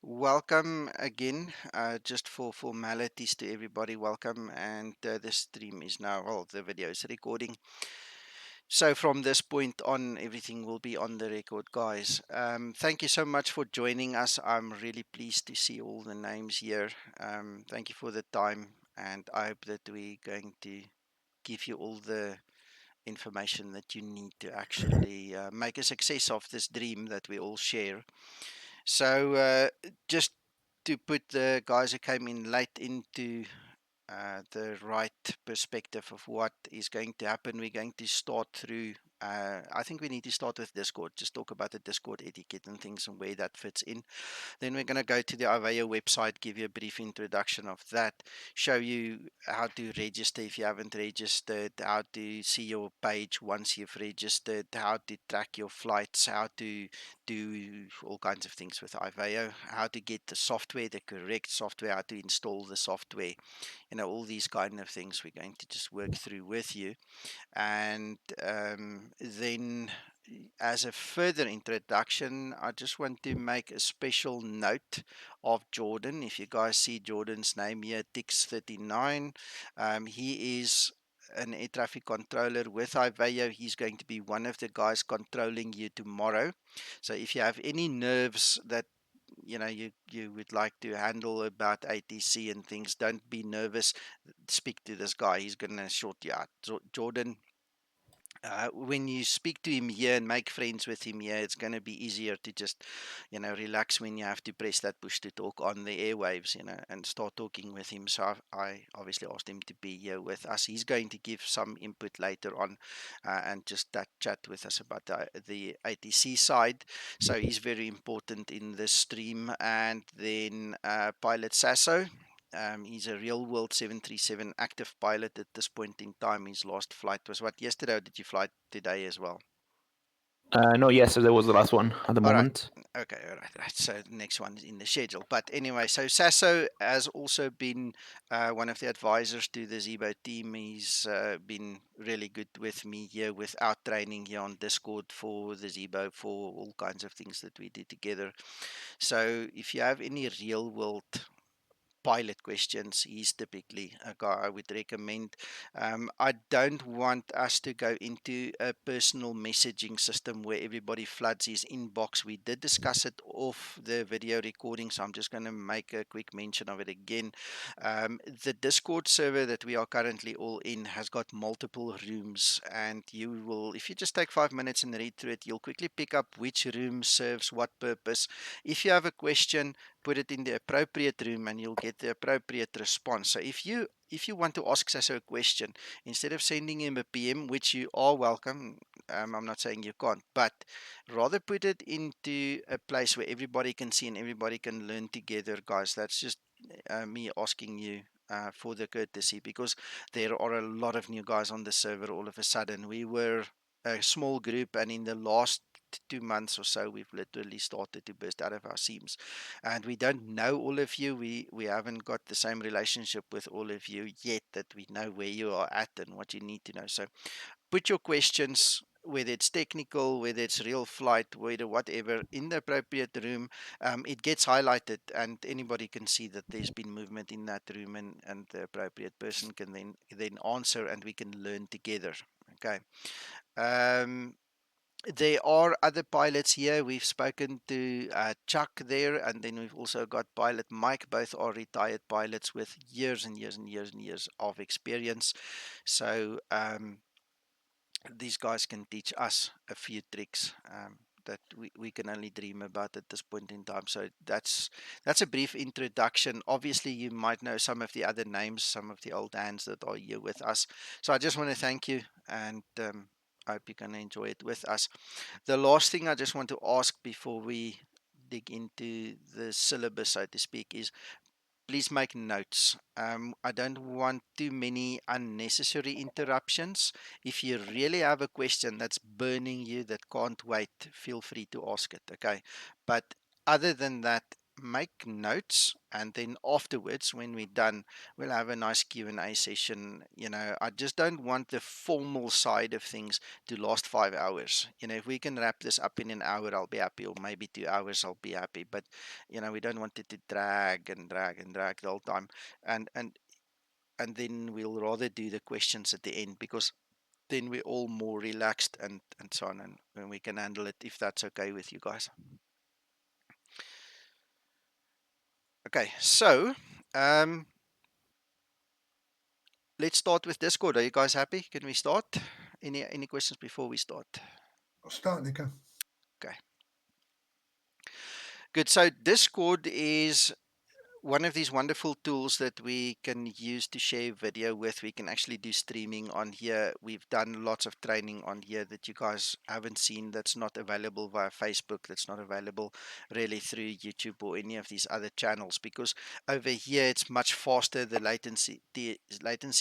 Welcome again. Just for formalities to everybody, welcome. And the stream is now, well, the video is recording. So from this point on, everything will be on the record, guys. Thank you so much for joining us. I'm really pleased to see all the names here. Thank you for the time, and I hope that we're going to give you all the information that you need to actually make a success of this dream that we all share. So, just to put the guys who came in late into the right perspective of what is going to happen, we're going to start through. I think we need to start with Discord, just talk about the Discord etiquette and things and where that fits in. Then we're going to go to the IVAO website, give you a brief introduction of that, show you how to register if you haven't registered, how to see your page once you've registered, how to track your flights, how to do all kinds of things with IVAO, how to get the software, the correct software, how to install the software, all these kind of things we're going to just work through with you. And then, as a further introduction, I just want to make a special note of Jordan. If you guys see Jordan's name here, Tix39, he is an air traffic controller with IVAO. He's going to be one of the guys controlling you tomorrow. So if you have any nerves that you would like to handle about ATC and things, don't be nervous. Speak to this guy. He's gonna sort you out. Jordan, when you speak to him here and make friends with him here, it's going to be easier to just, relax when you have to press that push to talk on the airwaves, and start talking with him. So I obviously asked him to be here with us. He's going to give some input later on, and just that chat with us about the ATC side. So he's very important in this stream. And then Pilot Sasso. He's a real world 737 active pilot at this point in time. His last flight was what, yesterday, or did you fly today as well? No, yesterday was the last one at the All right. moment. Okay, all right, right. So the next one is in the schedule. But anyway, so Sasso has also been one of the advisors to the Zibo team. He's been really good with me here with our training here on Discord for the Zibo, for all kinds of things that we did together. So if you have any real world pilot questions, he's typically a guy I would recommend. I don't want us to go into a personal messaging system where everybody floods his inbox. We did discuss it off the video recording, so I'm just going to make a quick mention of it again. The Discord server that we are currently all in has got multiple rooms, and you will, if you just take 5 minutes and read through it, you'll quickly pick up which room serves what purpose. If you have a question, put it in the appropriate room and you'll get the appropriate response. So if you want to ask Sasso a question, instead of sending him a PM, which you are welcome, I'm not saying you can't, but rather put it into a place where everybody can see and everybody can learn together, guys. That's just me asking you for the courtesy, because there are a lot of new guys on the server all of a sudden. We were a small group, and in the last 2 months or so, we've literally started to burst out of our seams, and we don't know all of you. We haven't got the same relationship with all of you yet, that we know where you are at and what you need to know. So put your questions, whether it's technical, whether it's real flight, whether whatever, in the appropriate room. It gets highlighted and anybody can see that there's been movement in that room, and the appropriate person can then answer and we can learn together. Okay. um, there are other pilots here. We've spoken to Chuck there, and then we've also got pilot Mike. Both are retired pilots with years and years and years and years of experience. So these guys can teach us a few tricks that we can only dream about at this point in time. So that's a brief introduction. Obviously, you might know some of the other names, some of the old hands that are here with us. So I just want to thank you, and I hope you're going to enjoy it with us. The last thing I just want to ask before we dig into the syllabus, so to speak, is please make notes. I don't want too many unnecessary interruptions. If you really have a question that's burning you, that can't wait, feel free to ask it, okay? But other than that, make notes, and then afterwards, when we're done, we'll have a nice Q&A session. I just don't want the formal side of things to last 5 hours. If we can wrap this up in an hour, I'll be happy, or maybe 2 hours, I'll be happy. But we don't want it to drag and drag and drag the whole time. And then we'll rather do the questions at the end, because then we're all more relaxed and so on, and we can handle it, if that's okay with you guys. Okay, so let's start with Discord. Are you guys happy? Can we start? Any questions before we start? I'll start, Nico. Okay, good. So Discord is one of these wonderful tools that we can use to share video with. We can actually do streaming on here. We've done lots of training on here that you guys haven't seen, that's not available via Facebook, that's not available really through YouTube or any of these other channels, because over here it's much faster. The latency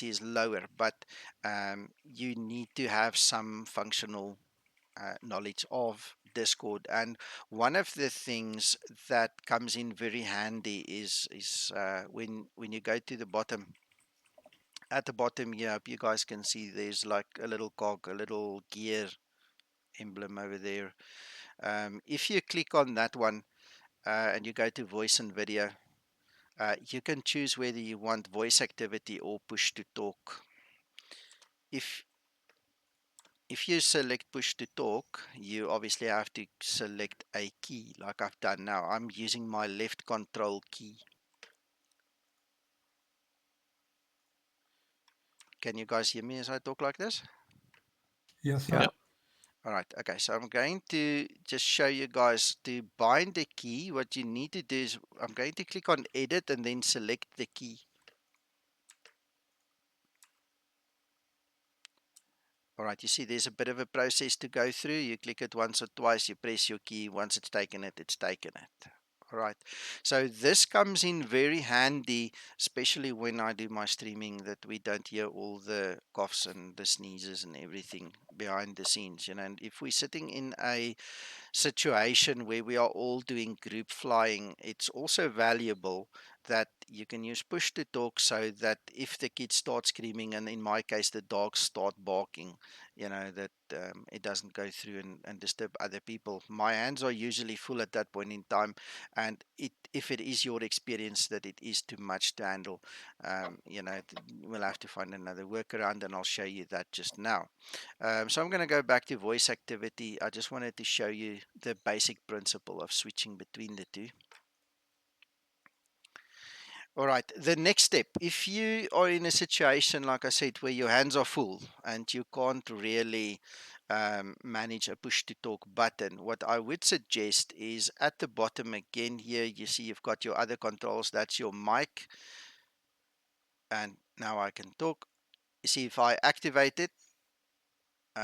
is lower, but you need to have some functional knowledge of Discord. And one of the things that comes in very handy is when you go to the bottom. At the bottom here, hope you guys can see there's like a little cog, a little gear emblem over there. If you click on that one and you go to voice and video, you can choose whether you want voice activity or push to talk. If If you select push to talk, you obviously have to select a key like I've done now. I'm using my left control key. Can you guys hear me as I talk like this? Yes, sir. Yeah. All right. Okay. So I'm going to just show you guys to bind the key. What you need to do is I'm going to click on edit and then select the key. All right. You see there's a bit of a process to go through. You click it once or twice, you press your key. Once it's taken it, it's taken it. All right. So this comes in very handy, especially when I do my streaming, that we don't hear all the coughs and the sneezes and everything behind the scenes. And if we're sitting in a situation where we are all doing group flying, it's also valuable that you can use push to talk, so that if the kids start screaming, and in my case the dogs start barking, that it doesn't go through and disturb other people. My hands are usually full at that point in time, and if it is your experience that it is too much to handle, we'll have to find another workaround, and I'll show you that just now. So I'm going to go back to voice activity. I just wanted to show you the basic principle of switching between the two. All right, the next step, if you are in a situation, like I said, where your hands are full and you can't really manage a push to talk button, what I would suggest is at the bottom again here, you see you've got your other controls. That's your mic. And now I can talk. You see, if I activate it,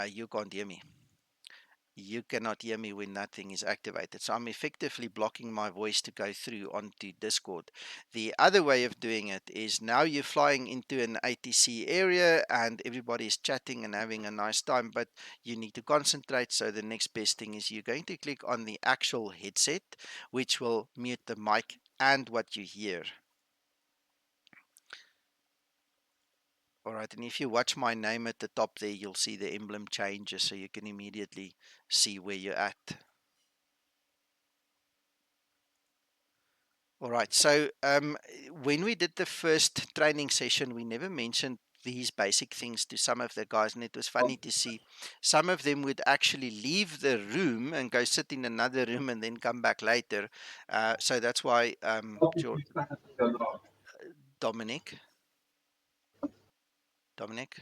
you can't hear me. You cannot hear me when that thing is activated. So I'm effectively blocking my voice to go through onto Discord. The other way of doing it is, now you're flying into an ATC area and everybody's chatting and having a nice time, but you need to concentrate. So the next best thing is you're going to click on the actual headset, which will mute the mic and what you hear. All right, and if you watch my name at the top there, you'll see the emblem changes, so you can immediately see where you're at. All right. So when we did the first training session, we never mentioned these basic things to some of the guys, and it was funny to see some of them would actually leave the room and go sit in another room and then come back later. So that's why Dominic, Dominic,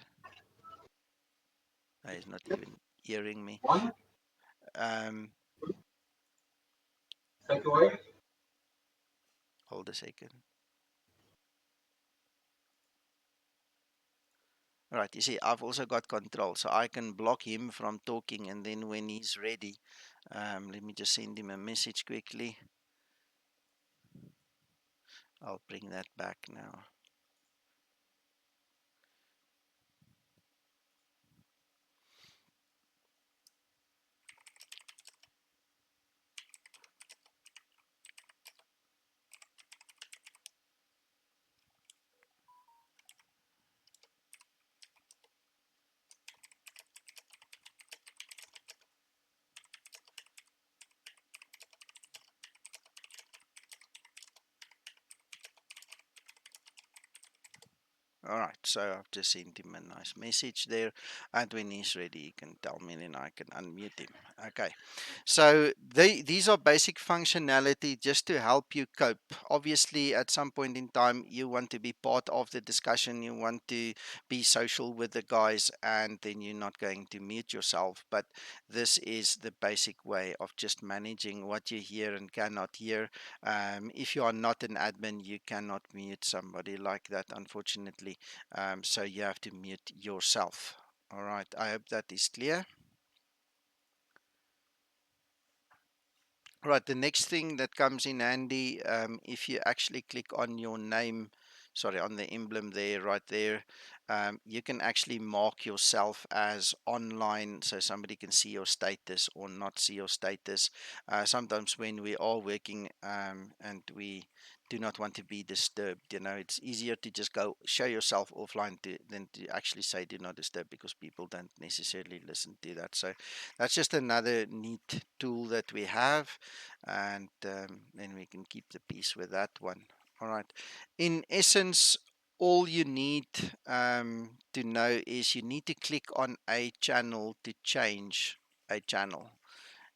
he's not even hearing me. Um, hold a second. All right. You see, I've also got control, so I can block him from talking, and then when he's ready, let me just send him a message quickly. I'll bring that back now. All right, so I've just sent him a nice message there, and when he's ready, he can tell me, then I can unmute him. Okay, so these are basic functionality just to help you cope. Obviously, at some point in time, you want to be part of the discussion, you want to be social with the guys, and then you're not going to mute yourself. But this is the basic way of just managing what you hear and cannot hear. If you are not an admin, you cannot mute somebody like that, unfortunately. So you have to mute yourself. All right, I hope that is clear. Right, the next thing that comes in handy, if you actually click on your name, sorry, on the emblem there, right there, you can actually mark yourself as online so somebody can see your status or not see your status. Sometimes when we are working and we do not want to be disturbed, it's easier to just go show yourself offline than to actually say do not disturb, because people don't necessarily listen to that. So that's just another neat tool that we have, and then we can keep the peace with that one. All right. In essence, all you need to know is you need to click on a channel to change a channel.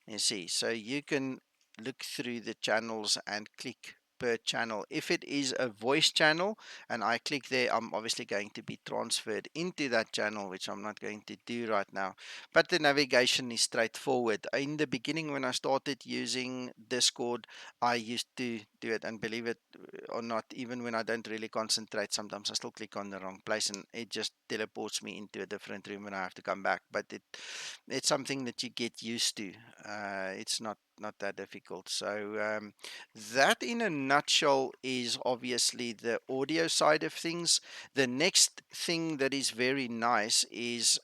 You see, so you can look through the channels and click per channel. If it is a voice channel and I click there, I'm obviously going to be transferred into that channel, which I'm not going to do right now. But the navigation is straightforward. In the beginning, when I started using Discord, I used to do it, and believe it or not, even when I don't really concentrate, sometimes I still click on the wrong place and it just teleports me into a different room and I have to come back. But it's something that you get used to. It's not that difficult. So that, in a nutshell, is obviously the audio side of things. The next thing that is very nice is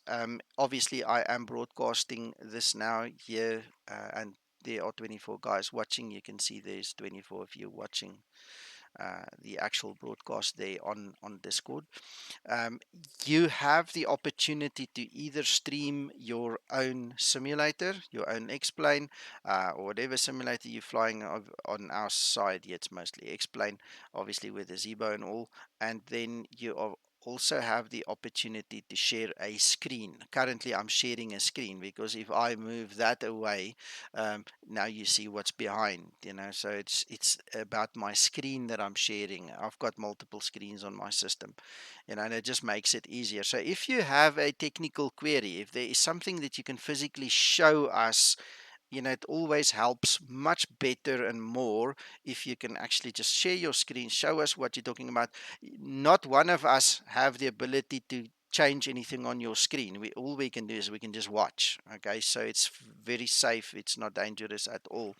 obviously I am broadcasting this now here, and there are 24 guys watching. You can see there's 24 of you watching the actual broadcast there on Discord. um, you have the opportunity to either stream your own simulator, your own X-Plane, or whatever simulator you're flying on our side. Yeah, it's mostly X-Plane, obviously with the Zibo and all. And then you are also have the opportunity to share a screen. Currently, I'm sharing a screen because if I move that away, now you see what's behind. So it's about my screen that I'm sharing. I've got multiple screens on my system, and it just makes it easier. So if you have a technical query, if there is something that you can physically show us, it always helps much better and more if you can actually just share your screen, show us what you're talking about. Not one of us have the ability to change anything on your screen. All we can do is we can just watch. Okay, so it's very safe. It's not dangerous at all,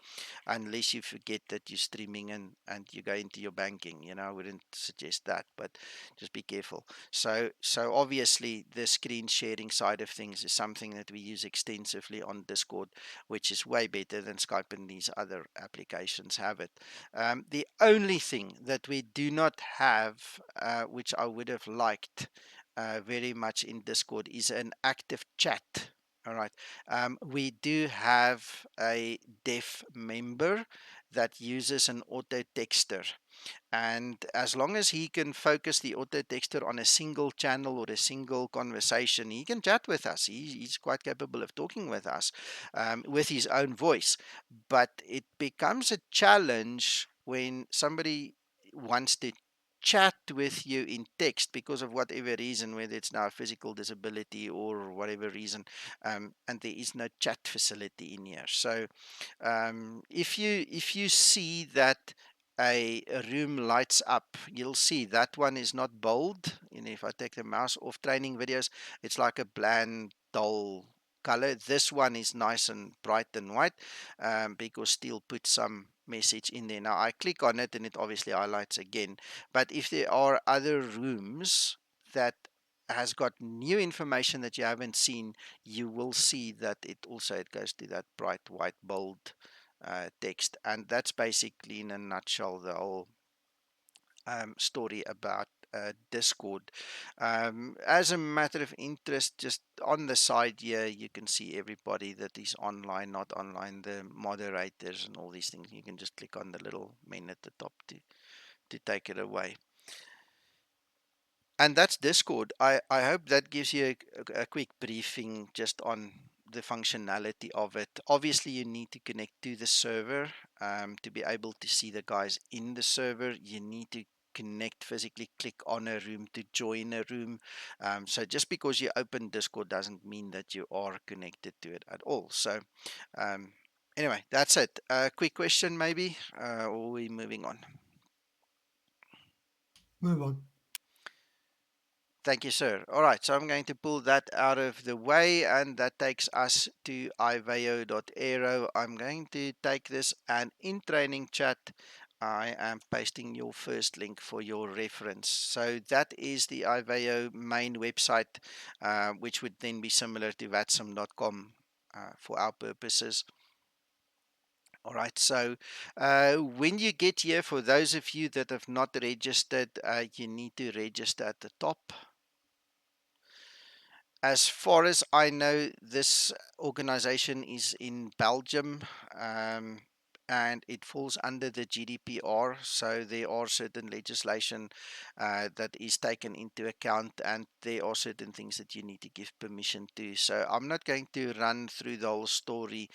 unless you forget that you're streaming and you go into your banking. I wouldn't suggest that, but just be careful. So obviously the screen sharing side of things is something that we use extensively on Discord, which is way better than Skype and these other applications have it. The only thing that we do not have, which I would have liked very much in Discord, is an active chat. All right. We do have a deaf member that uses an auto texter. And as long as he can focus the auto texter on a single channel or a single conversation, he can chat with us. He's quite capable of talking with us with his own voice. But it becomes a challenge when somebody wants to chat with you in text because of whatever reason, whether it's now a physical disability or whatever reason, and there is no chat facility in here. So if you see that a room lights up, you'll see that one is not bold. If I take the mouse off training videos, it's like a bland, dull color. This one is nice and bright and white because Steel put some message in there. Now I click on it and it obviously highlights again. But if there are other rooms that has got new information that you haven't seen, you will see that it goes to that bright white bold text. And that's basically, in a nutshell, the whole story about Discord. As a matter of interest, just on the side here, you can see everybody that is online, not online, the moderators and all these things. You can just click on the little men at the top to take it away. And that's Discord. I hope that gives you a quick briefing just on the functionality of it. Obviously, you need to connect to the server to be able to see the guys in the server. You need to connect physically, click on a room to join a room. So just because you open Discord doesn't mean that you are connected to it at all. So um, anyway, that's it. Quick question maybe, or are we moving on? Move on. Thank you, sir. All right, so I'm going to pull that out of the way, and that takes us to IVAO.aero. I'm going to take this, and in training chat, I am pasting your first link for your reference. So that is the IVAO main website, which would then be similar to vatsum.com for our purposes. All right, so when you get here, for those of you that have not registered, you need to register at the top. As far as I know, this organization is in Belgium, and it falls under the GDPR. So there are certain legislation that is taken into account, and there are certain things that you need to give permission to. So I'm not going to run through the whole story.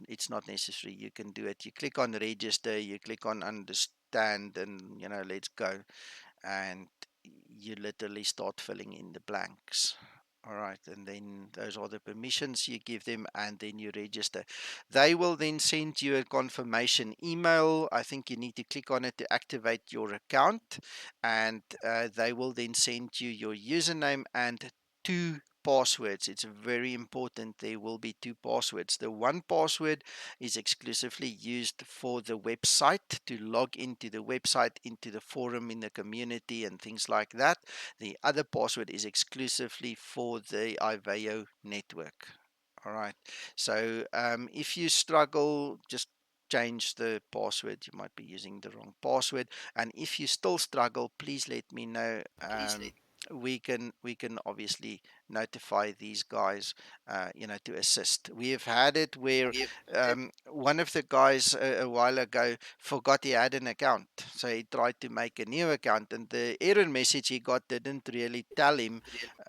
It's not necessary. You can do it. You click on register, you click on understand, and let's go. And you literally start filling in the blanks. All right, and then those are the permissions you give them, and then you register. They will then send you a confirmation email. I think you need to click on it to activate your account, and they will then send you your username and two passwords. It's very important. There will be two passwords. The one password is exclusively used for the website, to log into the website, into the forum, in the community, and things like that. The other password is exclusively for the IVAO network. All right. So if you struggle, just change the password. You might be using the wrong password. And if you still struggle, please let me know. We can obviously notify these guys, to assist. We have had it where one of the guys a while ago forgot he had an account, so he tried to make a new account, and the error message he got didn't really tell him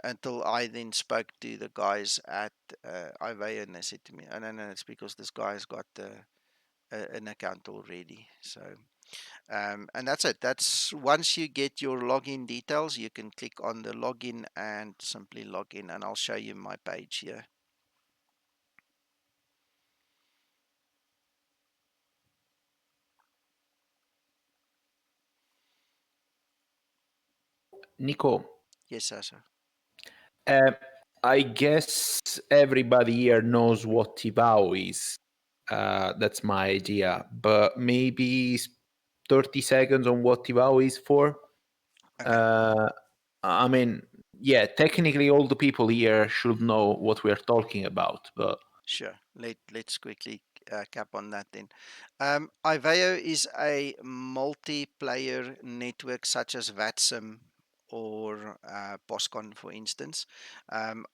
until I then spoke to the guys at IVAO, and they said to me, "Oh no, it's because this guy's got an account already." So and that's it. That's once you get your login details, you can click on the login and simply log in, and I'll show you my page here. Nico, Yes, sir. uh, I guess everybody here knows what IVAO is. That's my idea, but maybe 30 seconds on what IVAO is for. Okay. I mean, yeah, technically all the people here should know what we're talking about, but Sure. Let's quickly cap on that then. IVAO is a multiplayer network such as VATSIM or POSCON, for instance. Um,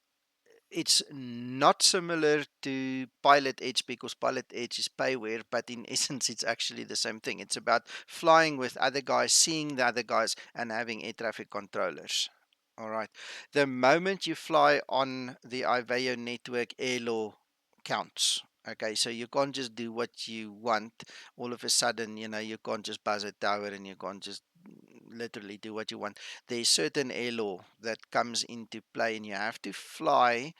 it's not similar to Pilot Edge, because Pilot Edge is payware, but in essence, it's actually the same thing. It's about flying with other guys, seeing the other guys, and having air traffic controllers. All right. The moment you fly on the IVAO network, air law counts. Okay, so you can't just do what you want. All of a sudden, you can't just buzz a tower, and you can't just literally do what you want. There's certain air law that comes into play, and you have to fly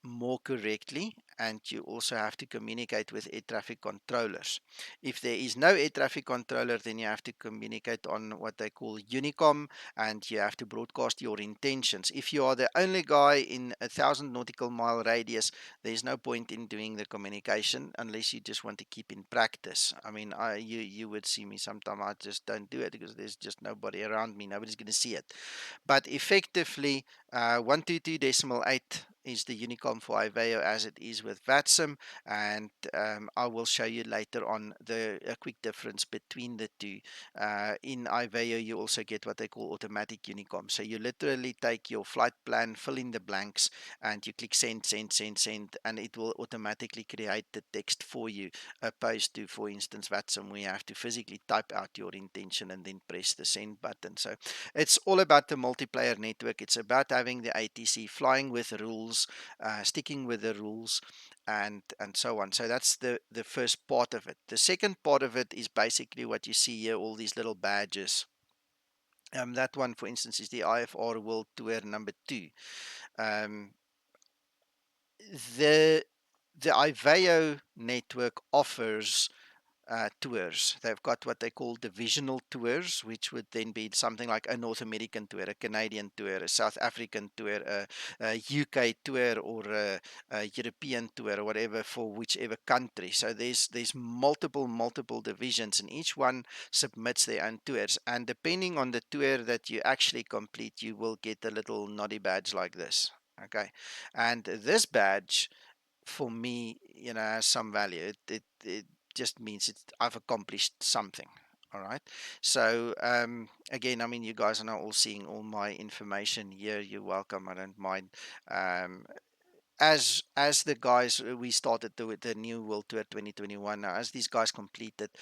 more correctly, and you also have to communicate with air traffic controllers. If there is no air traffic controller, then you have to communicate on what they call Unicom, and you have to broadcast your intentions. If you are the only guy in 1,000 nautical mile radius, there's no point in doing the communication unless you just want to keep in practice. I mean, you would see me sometime. I just don't do it because there's just nobody around me. Nobody's going to see it. But effectively, 122.8 is the Unicom for IVAO as it is with VATSIM, and I will show you later on a quick difference between the two. In IVAO, you also get what they call automatic Unicom. So you literally take your flight plan, fill in the blanks, and you click send, send, send, send, and it will automatically create the text for you, opposed to, for instance, VATSIM, where you have to physically type out your intention and then press the send button. So it's all about the multiplayer network. It's about having the ATC, flying with rules, sticking with the rules, and so on. So that's the first part of it. The second part of it is basically what you see here, all these little badges. That one, for instance, is the IFR World Tour number 2. Um, the the IVAO network offers tours. They've got what they call divisional tours, which would then be something like a North American tour, a Canadian tour, a South African tour, a UK tour, or a European tour, or whatever, for whichever country. So there's multiple divisions, and each one submits their own tours. And depending on the tour that you actually complete, you will get a little noddy badge like this. Okay, and this badge, for me, has some value. It just means I've accomplished something. All right. So again, I mean, you guys are now all seeing all my information here. You're welcome. I don't mind. Um, as the guys, we started with the new World Tour 2021. Now, as these guys complete it,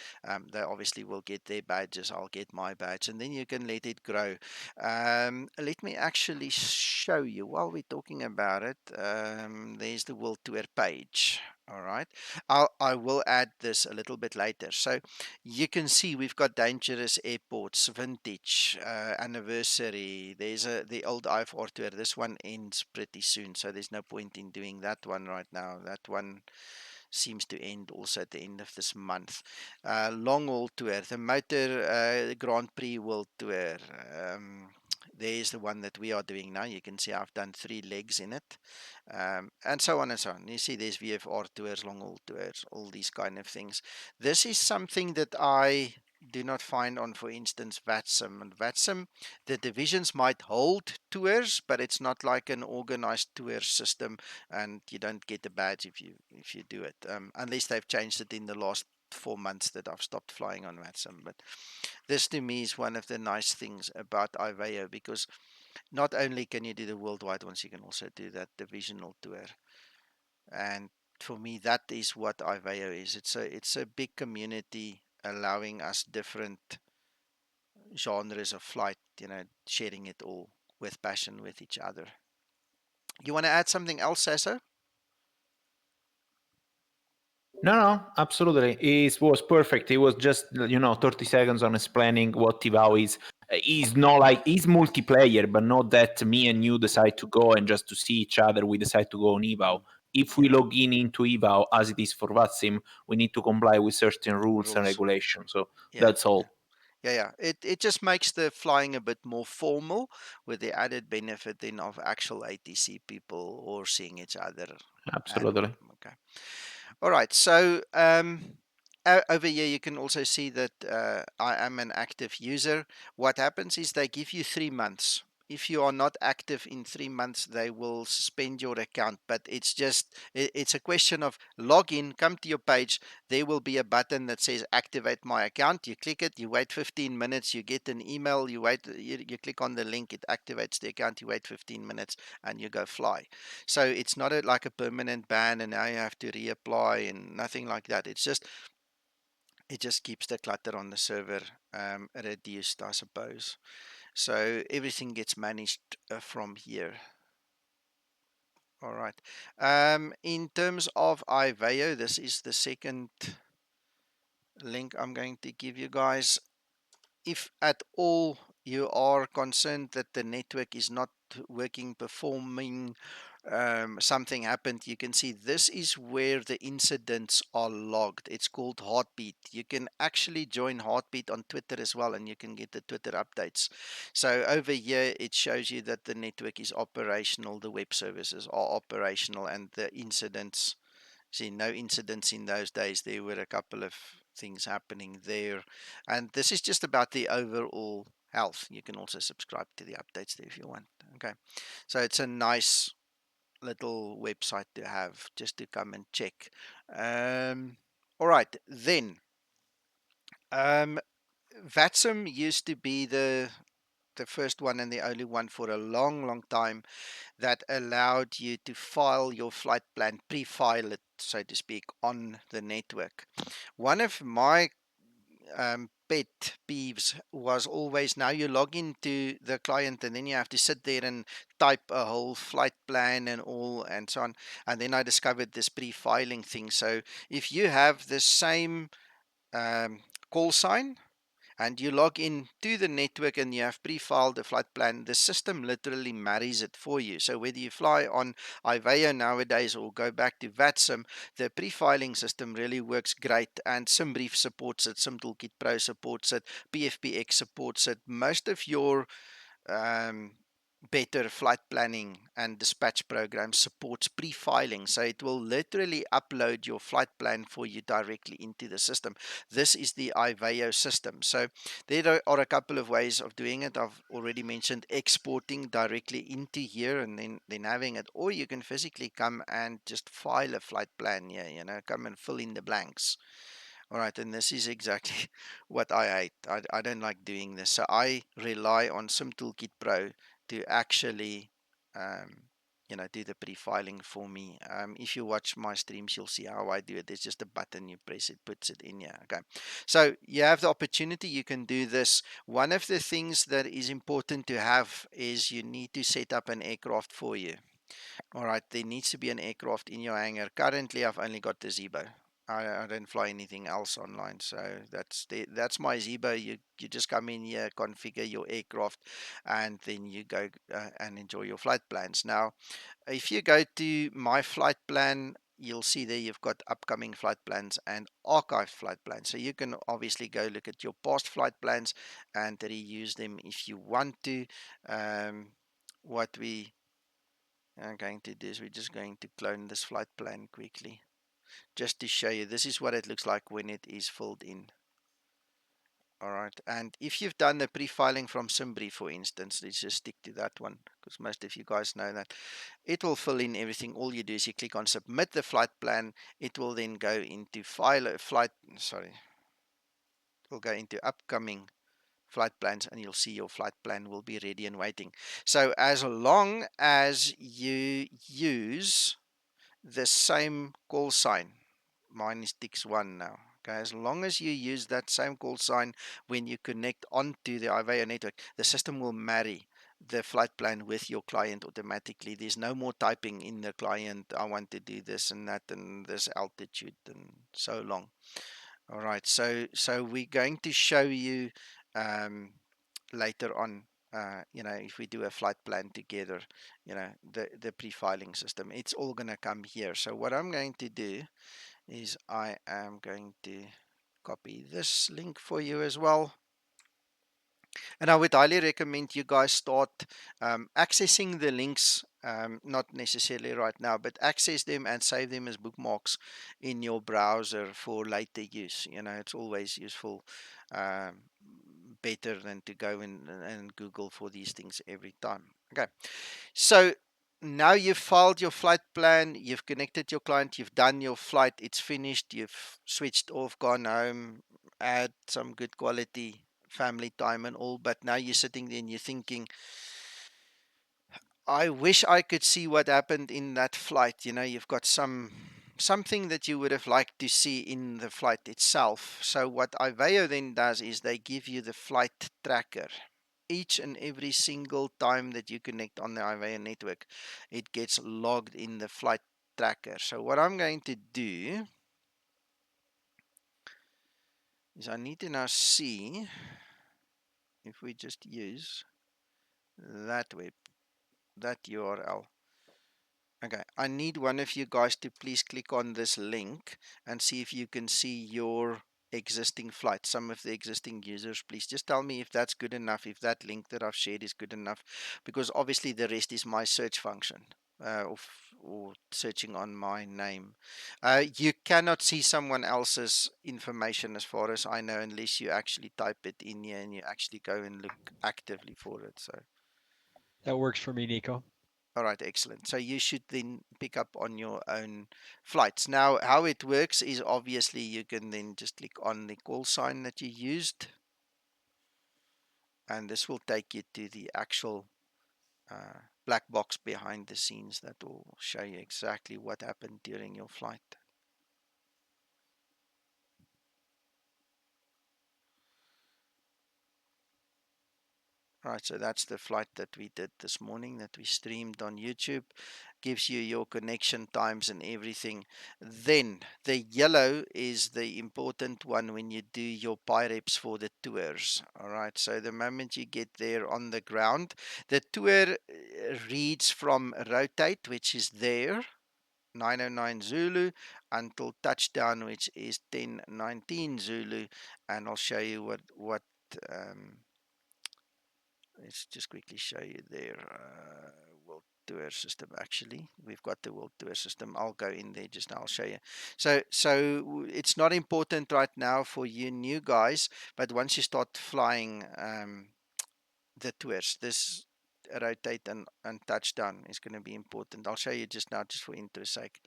they obviously will get their badges. I'll get my badge, and then you can let it grow. Let me actually show you while we're talking about it. There's the World Tour page. All right, I will add this a little bit later. So you can see we've got dangerous airports, vintage, anniversary. There's the old IFR tour. This one ends pretty soon, so there's no point in doing that one right now. That one seems to end also at the end of this month. Long haul tour, the motor Grand Prix World Tour. There's the one that we are doing now. You can see I've done 3 legs in it, and so on and so on. You see there's VFR tours, long haul tours, all these kind of things. This is something that I do not find on, for instance, VATSIM. And VATSIM, the divisions might hold tours, but it's not like an organized tour system, and you don't get a badge if you do it, unless they've changed it in the last 4 months that I've stopped flying on VATSIM. But this to me is one of the nice things about IVAO, because not only can you do the worldwide ones, you can also do that divisional tour. And for me, that is what IVAO is. It's a big community allowing us different genres of flight, sharing it all with passion with each other. You want to add something else, Sasso? No, absolutely. It was perfect. It was just 30 seconds on explaining what IVAO is. It's not like it's multiplayer, but not that me and you decide to go and just to see each other. We decide to go on IVAO. Mm, If we yeah, log in into IVAO as it is for VATSIM, we need to comply with certain rules and rules. regulations. So Yeah, that's yeah. all. Yeah. It just makes the flying a bit more formal, with the added benefit then of actual ATC people or seeing each other at all. Absolutely. Okay. All right. So over here you can also see that I am an active user. What happens is they give you 3 months. If you are not active in 3 months, they will suspend your account. But it's a question of log in, come to your page. There will be a button that says activate my account. You click it, you wait 15 minutes, you get an email, you click on the link, it activates the account, you wait 15 minutes, and you go fly. So it's not like a permanent ban, and now you have to reapply and nothing like that. It just keeps the clutter on the server reduced, I suppose. So everything gets managed from here. All right. In terms of IVAO, this is the second link I'm going to give you guys. If at all you are concerned that the network is not working, performing, something happened, you can see this is where the incidents are logged. It's called Heartbeat. You can actually join Heartbeat on Twitter as well, and you can get the Twitter updates. So over here it shows you that the network is operational, the web services are operational, and the incidents, see, no incidents in those days. There were a couple of things happening there. And this is just about the overall health. You can also subscribe to the updates there if you want. Okay. So it's a nice little website to have, just to come and check. All right, then. Um, VATSIM used to be the first one and the only one for a long, long time that allowed you to file your flight plan, pre-file it, so to speak, on the network. One of my pet peeves was always, now you log into the client and then you have to sit there and type a whole flight plan and all and so on. And then I discovered this pre-filing thing. So if you have the same call sign and you log in to the network and you have pre-filed the flight plan, the system literally marries it for you. So whether you fly on IVAO nowadays or go back to VATSIM, the pre-filing system really works great, and SimBrief supports it, SimToolkit Pro supports it, PFPX supports it. Most of your um, better flight planning and dispatch program supports pre-filing, so it will literally upload your flight plan for you directly into the system. This is the IVAO system. So there are a couple of ways of doing it. I've already mentioned exporting directly into here and then having it, or you can physically come and just file a flight plan here, come and fill in the blanks. All right, and this is exactly what I hate. I don't like doing this. So I rely on SimToolkit Pro to actually, do the pre-filing for me. If you watch my streams, you'll see how I do it. There's just a button, you press it, puts it in here. Okay. So you have the opportunity, you can do this. One of the things that is important to have is you need to set up an aircraft for you. All right, there needs to be an aircraft in your hangar. Currently, I've only got the Zibo. I don't fly anything else online, so that's my Zibo. You just come in here, configure your aircraft, and then you go and enjoy your flight plans. Now, if you go to my flight plan, you'll see there you've got upcoming flight plans and archived flight plans. So you can obviously go look at your past flight plans and reuse them if you want to. What we I'm going to do is we're just going to clone this flight plan quickly just to show you. This is what it looks like when it is filled in. All right, and if you've done the pre-filing from SimBrief, for instance, let's just stick to that one because most of you guys know that. It will fill in everything. All you do is you click on submit the flight plan. It will then go into it will go into upcoming flight plans, and you'll see your flight plan will be ready and waiting. So as long as you use the same call sign. Mine is Tix1 now. Okay, as long as you use that same call sign when you connect onto the IVAO network, the system will marry the flight plan with your client automatically. There's no more typing in the client. I want to do this and that and this altitude and so long. All right, so we're going to show you later on. If we do a flight plan together, the pre-filing system, it's all going to come here. So what I'm going to do is I am going to copy this link for you as well. And I would highly recommend you guys start accessing the links, not necessarily right now, but access them and save them as bookmarks in your browser for later use. It's always useful, um, better than to go and Google for these things every time. Okay, so now you've filed your flight plan, you've connected your client, you've done your flight, it's finished, you've switched off, gone home, had some good quality family time and all, but now you're sitting there and you're thinking, I wish I could see what happened in that flight. You've got something that you would have liked to see in the flight itself. So what IVAO then does is they give you the flight tracker. Each and every single time that you connect on the IVAO network, it gets logged in the flight tracker. So what I'm going to do is I need to now see if we just use that that URL. Okay, I need one of you guys to please click on this link and see if you can see your existing flight, some of the existing users. Please just tell me if that's good enough, if that link that I've shared is good enough, because obviously the rest is my search function, or searching on my name. You cannot see someone else's information as far as I know, unless you actually type it in here and you actually go and look actively for it. So That works for me, Nico. All right, excellent. So you should then pick up on your own flights. Now, how it works is obviously you can then just click on the call sign that you used, and this will take you to the actual black box behind the scenes that will show you exactly what happened during your flight. Right, so that's the flight that we did this morning that we streamed on YouTube. Gives you your connection times and everything. Then the yellow is the important one when you do your PyReps for the tours. All right, so the moment you get there on the ground, the tour reads from rotate, which is there, 909 Zulu, until touchdown, which is 1019 Zulu, and I'll show you what let's just quickly show you their world tour system. Actually, we've got the world tour system. I'll go in there just now. I'll show you. So it's not important right now for you new guys, but once you start flying the tours, this rotate and touchdown is going to be important. I'll show you just now, just for interest sake,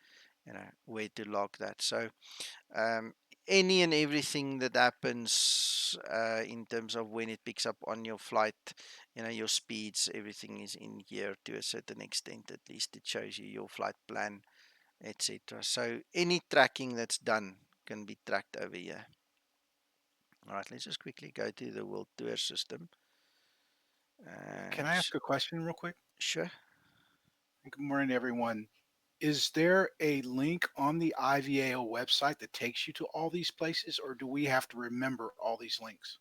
where to log that. So um, any and everything that happens in terms of when it picks up on your flight, your speeds, everything is in here to a certain extent. At least it shows you your flight plan, etc. So any tracking that's done can be tracked over here. All right, let's just quickly go to the world tour system. Can I ask a question real quick? Sure. Good morning, everyone. Is there a link on the IVAO website that takes you to all these places, or do we have to remember all these links?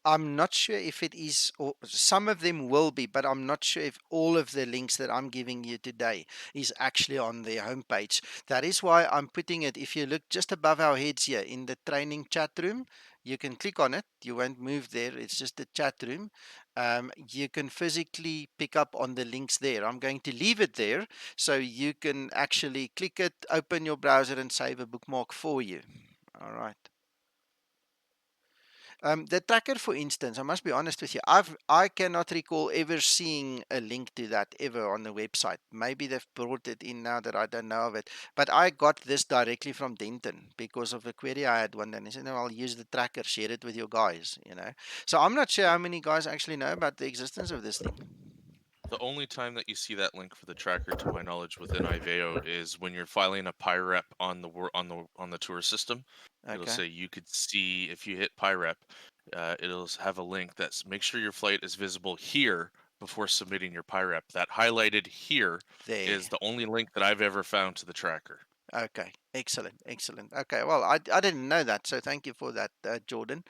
I'm not sure if it is, or some of them will be, but I'm not sure if all of the links that I'm giving you today is actually on their homepage. That is why I'm putting it, if you look just above our heads here in the training chat room, you can click on it. You won't move there. It's just the chat room. You can physically pick up on the links there. I'm going to leave it there so you can actually click it, open your browser and save a bookmark for you. All right. The tracker, for instance, I must be honest with you, I cannot recall ever seeing a link to that ever on the website. Maybe they've brought it in now that I don't know of it. But I got this directly from Denton because of a query I had one day. And he said, no, I'll use the tracker, share it with your guys. So I'm not sure how many guys actually know about the existence of this thing. The only time that you see that link for the tracker, to my knowledge, within IVAO is when you're filing a PyRep on the tour system. It'll Okay. say you could see if you hit PyRep, it'll have a link that's make sure your flight is visible here before submitting your PyRep. That highlighted here There. is the only link that I've ever found to the tracker. Okay. Excellent. Excellent. Okay. Well, I didn't know that. So thank you for that, Jordan.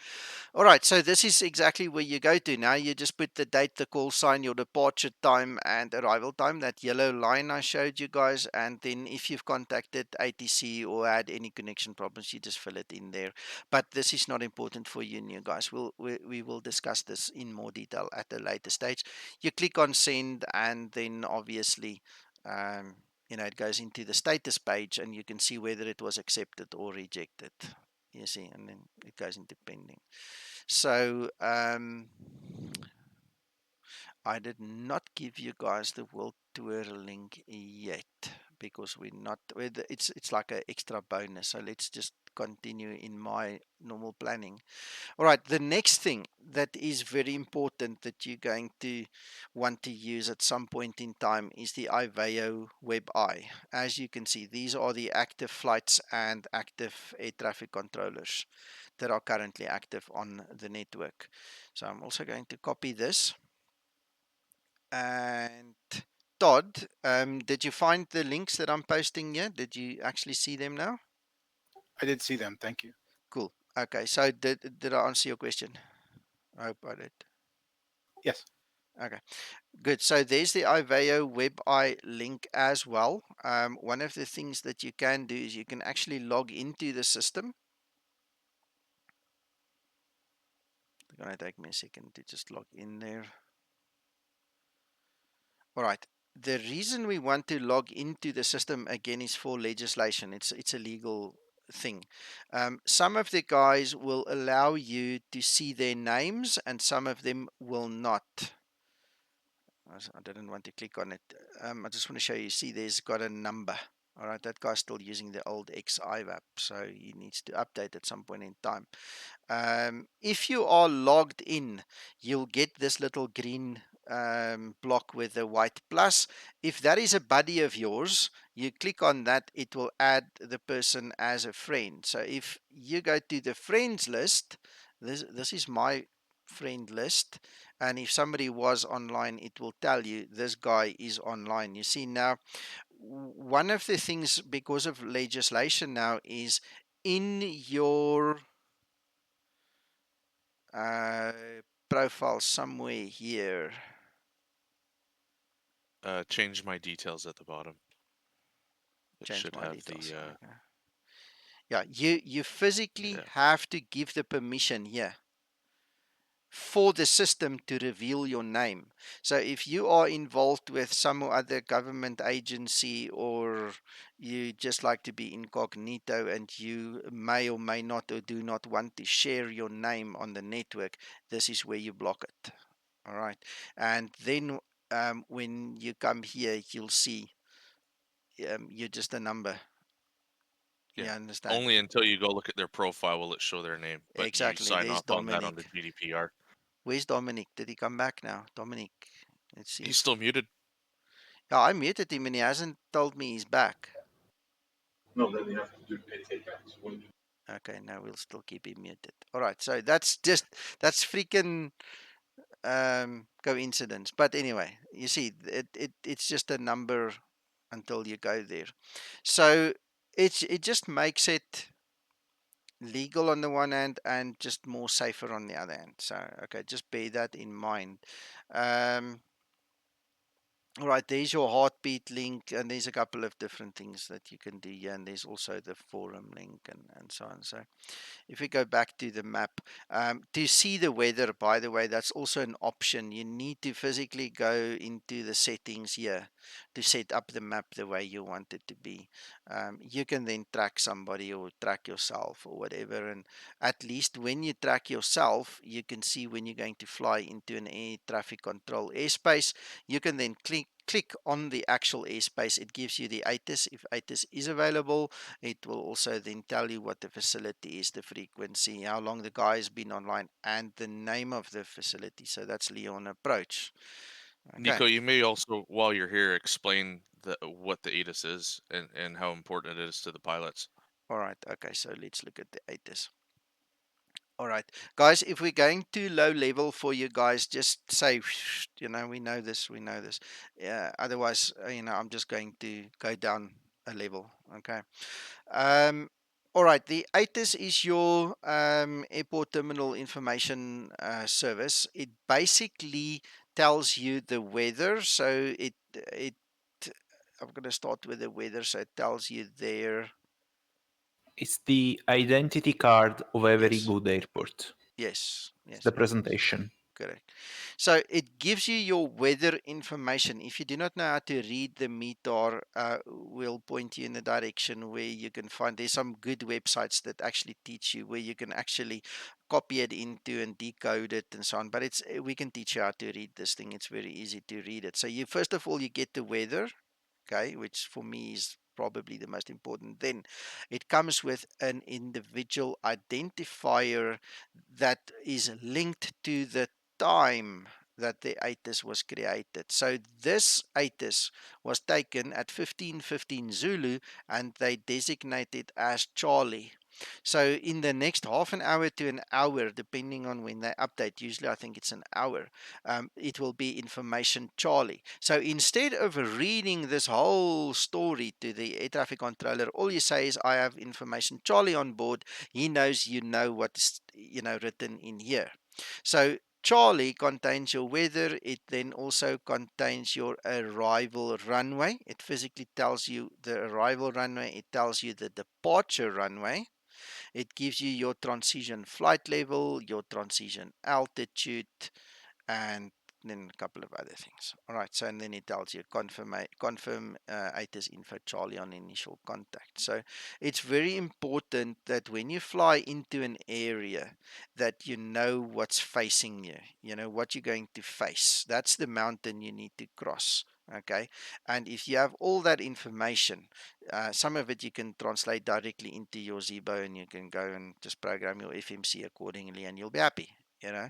All right, so this is exactly where you go to now. You just put the date, the call sign, your departure time and arrival time, that yellow line I showed you guys. And then if you've contacted ATC or had any connection problems, you just fill it in there. But this is not important for you new guys. We will discuss this in more detail at a later stage. You click on send and then obviously it goes into the status page and you can see whether it was accepted or rejected. You see, and then it goes into pending. So I did not give you guys the world tour link yet because we're not. It's like an extra bonus. So let's just continue in my normal planning. All right. The next thing that is very important that you're going to want to use at some point in time is the IVAO Webeye. As you can see, these are the active flights and active air traffic controllers that are currently active on the network. So I'm also going to copy this. And Todd, did you find the links that I'm posting here? Did you actually see them now? I did see them. Thank you. Cool. Okay, so did I answer your question? I hope I did. Yes. Okay, good. So there's the IVAO WebEye link as well. One of the things that you can do is you can actually log into the system. It's going to take me a second to just log in there. All right. The reason we want to log into the system again is for legislation. It's a legal thing. Some of the guys will allow you to see their names and some of them will not. I didn't want to click on it. I just want to show you. See, there's got a number. All right, that guy's still using the old IVAP, so he needs to update at some point in time. If you are logged in, you'll get this little green block with a white plus. If that is a buddy of yours, you click on that, it will add the person as a friend. So if you go to the friends list, this is my friend list, and if somebody was online, it will tell you this guy is online. You see now, one of the things because of legislation now is in your profile somewhere here. Change my details at the bottom. It Change should my have details. the Okay. Yeah, you physically yeah. have to give the permission here for the system to reveal your name. So if you are involved with some other government agency, or you just like to be incognito and you may or may not or do not want to share your name on the network, this is where you block it. All right. And then when you come here, you'll see you're just a number. You Yeah. understand? Only until you go look at their profile will it show their name, but you Exactly. sign There's off on that on the Dominic. GDPR. Where's Dominic? Did he come back now? Dominic. Let's see. He's still muted. Yeah, I muted him and he hasn't told me he's back. No, then you have to do pay takeouts. Okay, no, we'll still keep him muted. All right, so that's freaking coincidence. But anyway, you see, it's just a number until you go there. So it just makes it legal on the one hand and just more safer on the other hand. So okay, just bear that in mind. All right, there's your heartbeat link, and there's a couple of different things that you can do here, and there's also the forum link and so on. So if we go back to the map, to see the weather, by the way, that's also an option. You need to physically go into the settings here to set up the map the way you want it to be. You can then track somebody or track yourself or whatever. And at least when you track yourself, you can see when you're going to fly into an air traffic control airspace. You can then click on the actual airspace. It gives you the ATIS. If ATIS is available, it will also then tell you what the facility is, the frequency, how long the guy has been online, and the name of the facility. So that's Leon Approach. Okay. Nico, you may also, while you're here, explain what the ATIS is and how important it is to the pilots. All right. Okay. So let's look at the ATIS. All right, guys, if we're going too low level for you guys, just say, we know this, we know this. Yeah, otherwise, I'm just going to go down a level. Okay. Um, all right, the ATIS is your airport terminal information service. It basically tells you the weather. So I'm going to start with the weather. So it tells you there. It's the identity card of every Yes, good airport. yes, It's yes, the yes. presentation. Correct. So it gives you your weather information. If you do not know how to read the METAR, we'll point you in the direction where you can find. There's some good websites that actually teach you where you can actually copy it into and decode it and so on. But we can teach you how to read this thing. It's very easy to read it. So you first of all you get the weather, okay, which for me is probably the most important. Then it comes with an individual identifier that is linked to the time that the ATIS was created. So this ATIS was taken at 15:15 Zulu and they designated as Charlie. So in the next half an hour to an hour, depending on when they update, usually I think it's an hour, it will be information Charlie. So instead of reading this whole story to the air traffic controller, all you say is, I have information Charlie on board. He knows what's written in here. So Charlie contains your weather. It then also contains your arrival runway. It physically tells you the arrival runway. It tells you the departure runway. It gives you your transition flight level, your transition altitude, and and then a couple of other things. All right, so and then it tells you confirm ATIS info Charlie on initial contact. So it's very important that when you fly into an area that you know what's facing you, you know what you're going to face. That's the mountain you need to cross. Okay, and if you have all that information, some of it you can translate directly into your Zibo, and you can go and just program your FMC accordingly, and you'll be happy. You know,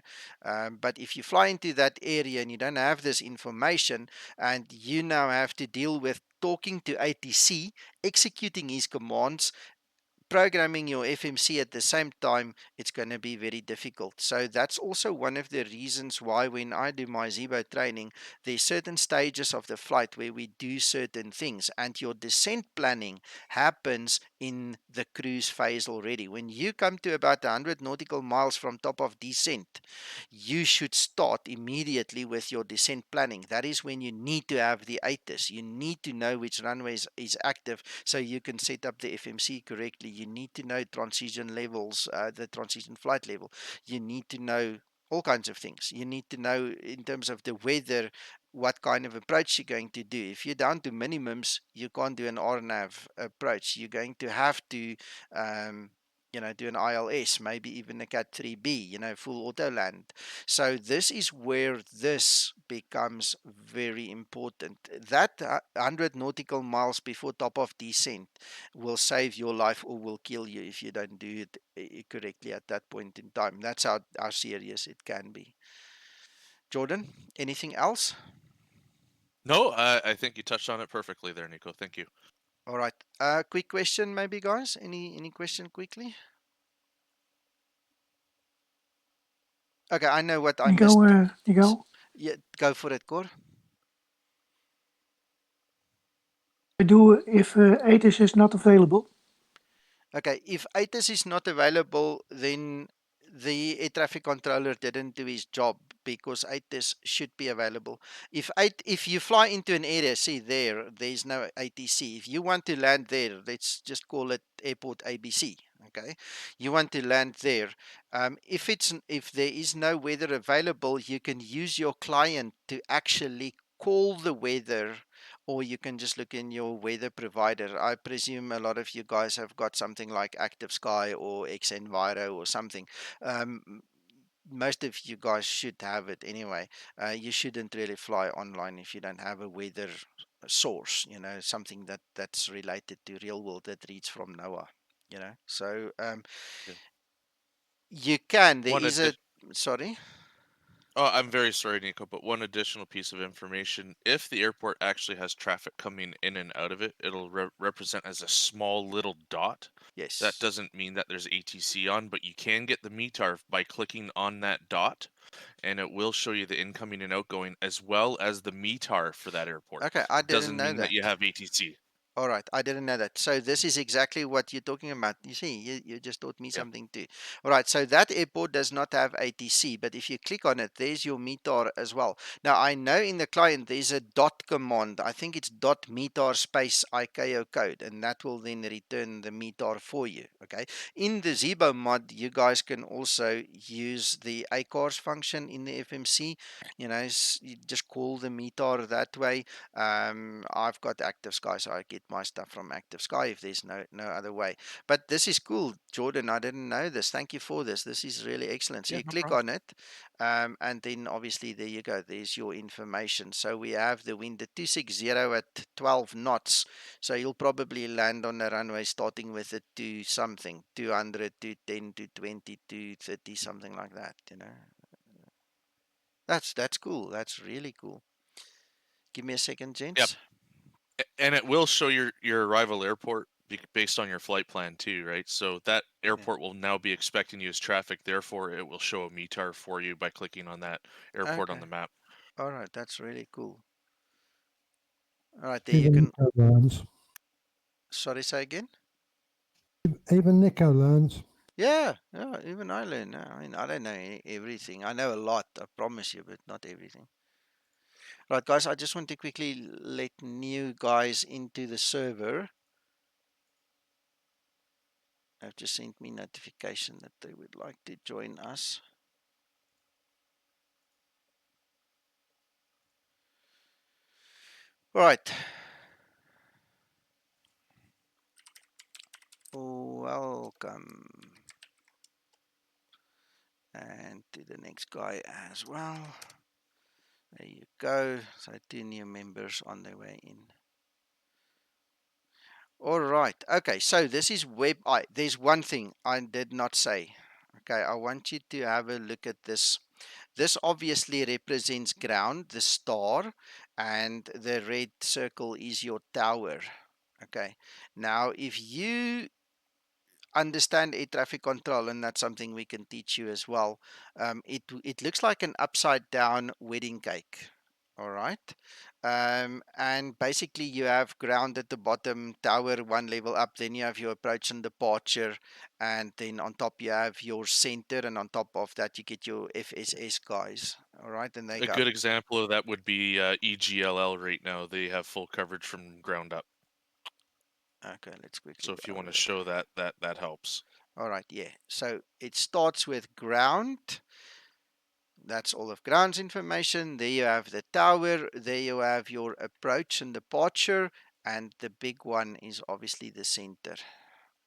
but if you fly into that area and you don't have this information, and you now have to deal with talking to ATC, executing his commands, programming your FMC at the same time, it's going to be very difficult. So that's also one of the reasons why when I do my Zibo training, there's certain stages of the flight where we do certain things, and your descent planning happens in the cruise phase already. When you come to about 100 nautical miles from top of descent, you should start immediately with your descent planning. That is when you need to have the ATIS. You need to know which runway is active so you can set up the FMC correctly. You need to know transition levels, the transition flight level. You need to know all kinds of things. You need to know in terms of the weather, what kind of approach you're going to do. If you're down to minimums, you can't do an RNAV approach. You're going to have to do an ILS, maybe even a Cat 3B, full auto land. So this is where this becomes very important. That 100 nautical miles before top of descent will save your life or will kill you if you don't do it correctly at that point in time. That's how serious it can be. Jordan, anything else? No, I think you touched on it perfectly there, Nico. Thank you. All right. Quick question, maybe, guys. Any question quickly? Okay, I know what I missed. Nico, Yeah, go for it, Cor. I do if ATIS is not available. Okay, if ATIS is not available, then the air traffic controller didn't do his job because ATIS should be available. If you fly into an area, see there's no ATC. If you want to land there, let's just call it Airport ABC. Okay, you want to land there. If there is no weather available, you can use your client to actually call the weather, or you can just look in your weather provider. I presume a lot of you guys have got something like Active Sky or Xenviro or something. Most of you guys should have it anyway. You shouldn't really fly online if you don't have a weather source, something that's related to real world that reads from NOAA. So Yeah. you can. There One is a addition. sorry. Oh, I'm very sorry, Nico, but one additional piece of information. If the airport actually has traffic coming in and out of it, it'll represent as a small little dot. That Yes. doesn't mean that there's ATC on, but you can get the METAR by clicking on that dot, and it will show you the incoming and outgoing as well as the METAR for that airport. Okay, I It didn't doesn't know mean that that. you have ATC. All right, I didn't know that. So this is exactly what you're talking about. You see, you just taught me Yep. something too. All right, so that airport does not have ATC, but if you click on it, there's your METAR as well. Now I know in the client there's a dot command. I think it's dot METAR space ICAO code, and that will then return the METAR for you. Okay. In the Zibo mod, you guys can also use the ACARS function in the FMC. You just call the METAR that way. I've got Active Sky, so I get my stuff from Active Sky if there's no other way. But this is cool, Jordan. I didn't know this. Thank you for this. This is really excellent. So Yeah, you no click problem. on it, and then obviously there you go. There's your information. So we have the wind at 260 at 12 knots. So you'll probably land on the runway starting with a 2 something, 200, 210, 220, 230, something like that. That's cool. That's really cool. Give me a second, Yep. gents. And it will show your arrival airport based on your flight plan too, right? So that Yeah. airport will now be expecting you as traffic. Therefore, it will show a METAR for you by clicking on that airport on Okay. the map. All right, that's really cool. All right, there you Even can. Nico learns. Sorry, say again. Even Nico learns. Yeah, even I learn. I mean, I don't know everything. I know a lot, I promise you, but not everything. Right, guys, I just want to quickly let new guys into the server. They've just sent me notification that they would like to join us. Right. Welcome. And to the next guy as well. There you go. So 2 new members on their way in. All right. Okay. So this is Webeye. There's one thing I did not say. Okay. I want you to have a look at this. This obviously represents ground, the star, and the red circle is your tower. Okay. Now, if you understand air traffic control, and that's something we can teach you as well. It looks like an upside down wedding cake. All right. And basically you have ground at the bottom, tower one level up, then you have your approach and departure, and then on top you have your center, and on top of that you get your FSS guys. All right, and they A go. good example of that would be EGLL right now. They have full coverage from ground up. Okay, let's quickly So if you go want to over it. show that, that helps. All right, yeah. So it starts with ground. That's all of ground's information. There you have the tower. There you have your approach and departure. And the big one is obviously the center.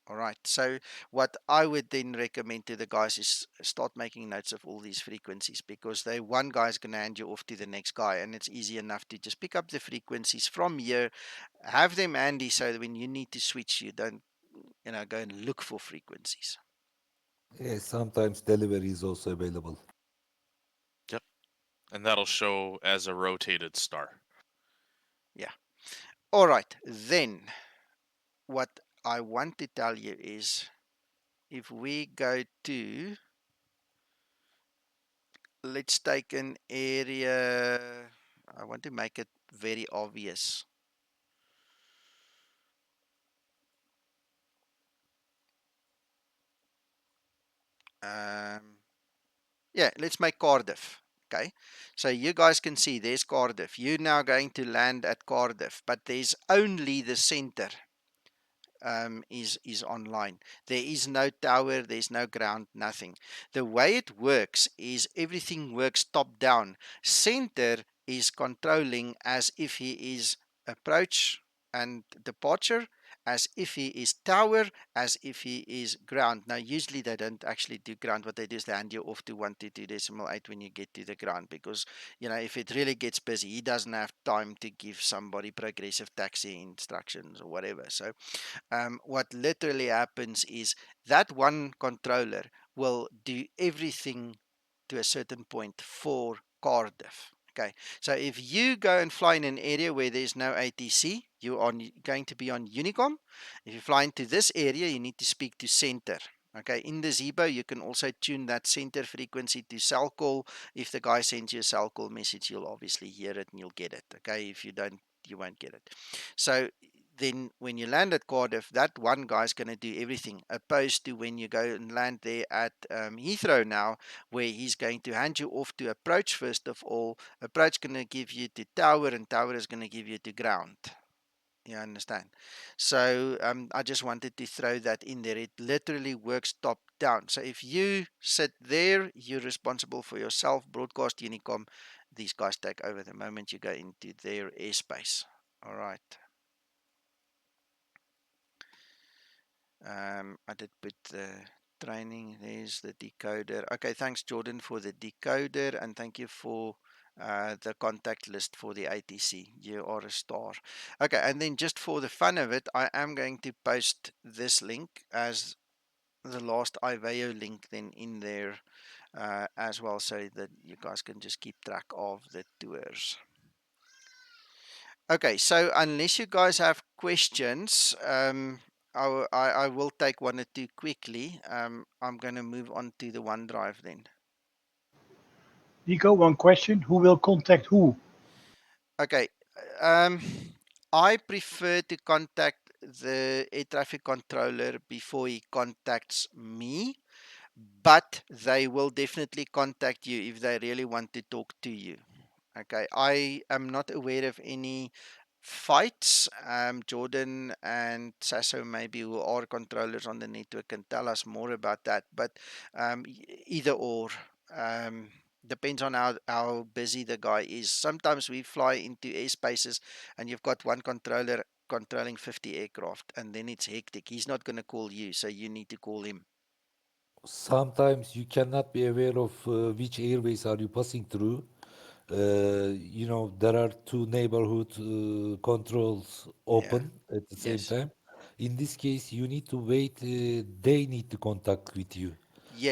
All right. So what I would then recommend to the guys is start making notes of all these frequencies, because one guy is going to hand you off to the next guy, and it's easy enough to just pick up the frequencies from here, have them handy so that when you need to switch, you don't, go and look for frequencies. Yeah, sometimes delivery is also available. Yep. And that'll show as a rotated star. Yeah. All right. Then what I want to tell you is, if we go to, let's take an area, I want to make it very obvious. Yeah, let's make Cardiff. Okay, so you guys can see there's Cardiff. You're now going to land at Cardiff, but there's only the center is online. There is no tower, there's no ground, nothing. The way it works is everything works top down. Center is controlling as if he is approach and departure, as if he is tower, as if he is ground. Now, usually they don't actually do ground. What they do is they hand you off to 122.8 when you get to the ground, because if it really gets busy, he doesn't have time to give somebody progressive taxi instructions or whatever. So what literally happens is that one controller will do everything to a certain point for Cardiff. Okay, so if you go and fly in an area where there's no ATC, you are going to be on Unicom. If you fly into this area, you need to speak to center. Okay, in the Zibo, you can also tune that center frequency to cell call. If the guy sends you a cell call message, you'll obviously hear it and you'll get it. Okay, if you don't, you won't get it. So then when you land at Cardiff, that one guy's going to do everything, opposed to when you go and land there at Heathrow now, where he's going to hand you off to approach first of all. Approach going to give you to tower, and tower is going to give you to ground. You understand? So I just wanted to throw that in there. It literally works top down. So if you sit there, you're responsible for yourself. Broadcast Unicom, these guys take over the moment you go into their airspace. All right. I did put the training. There's the decoder. Okay, thanks, Jordan, for the decoder, and thank you for the contact list for the ATC. You are a star. Okay, and then just for the fun of it, I am going to post this link as the last IVAO link then in there as well, so that you guys can just keep track of the tours. Okay, so unless you guys have questions, I will take one or two quickly. I'm going to move on to the OneDrive then. Nico, one question. Who will contact who? Okay, um, I prefer to contact the air traffic controller before he contacts me, but they will definitely contact you if they really want to talk to you. Okay, I am not aware of any fights. Jordan and Sasso, maybe, who are controllers on the network, can tell us more about that. But either or, Depends on how busy the guy is. Sometimes we fly into airspaces and you've got one controller controlling 50 aircraft, and then it's hectic. He's not going to call you, so you need to call him. Sometimes you cannot be aware of which airways are you passing through. There are two neighborhood controls Yeah. open at the same Yes. time. In this case, you need to wait. They need to contact with you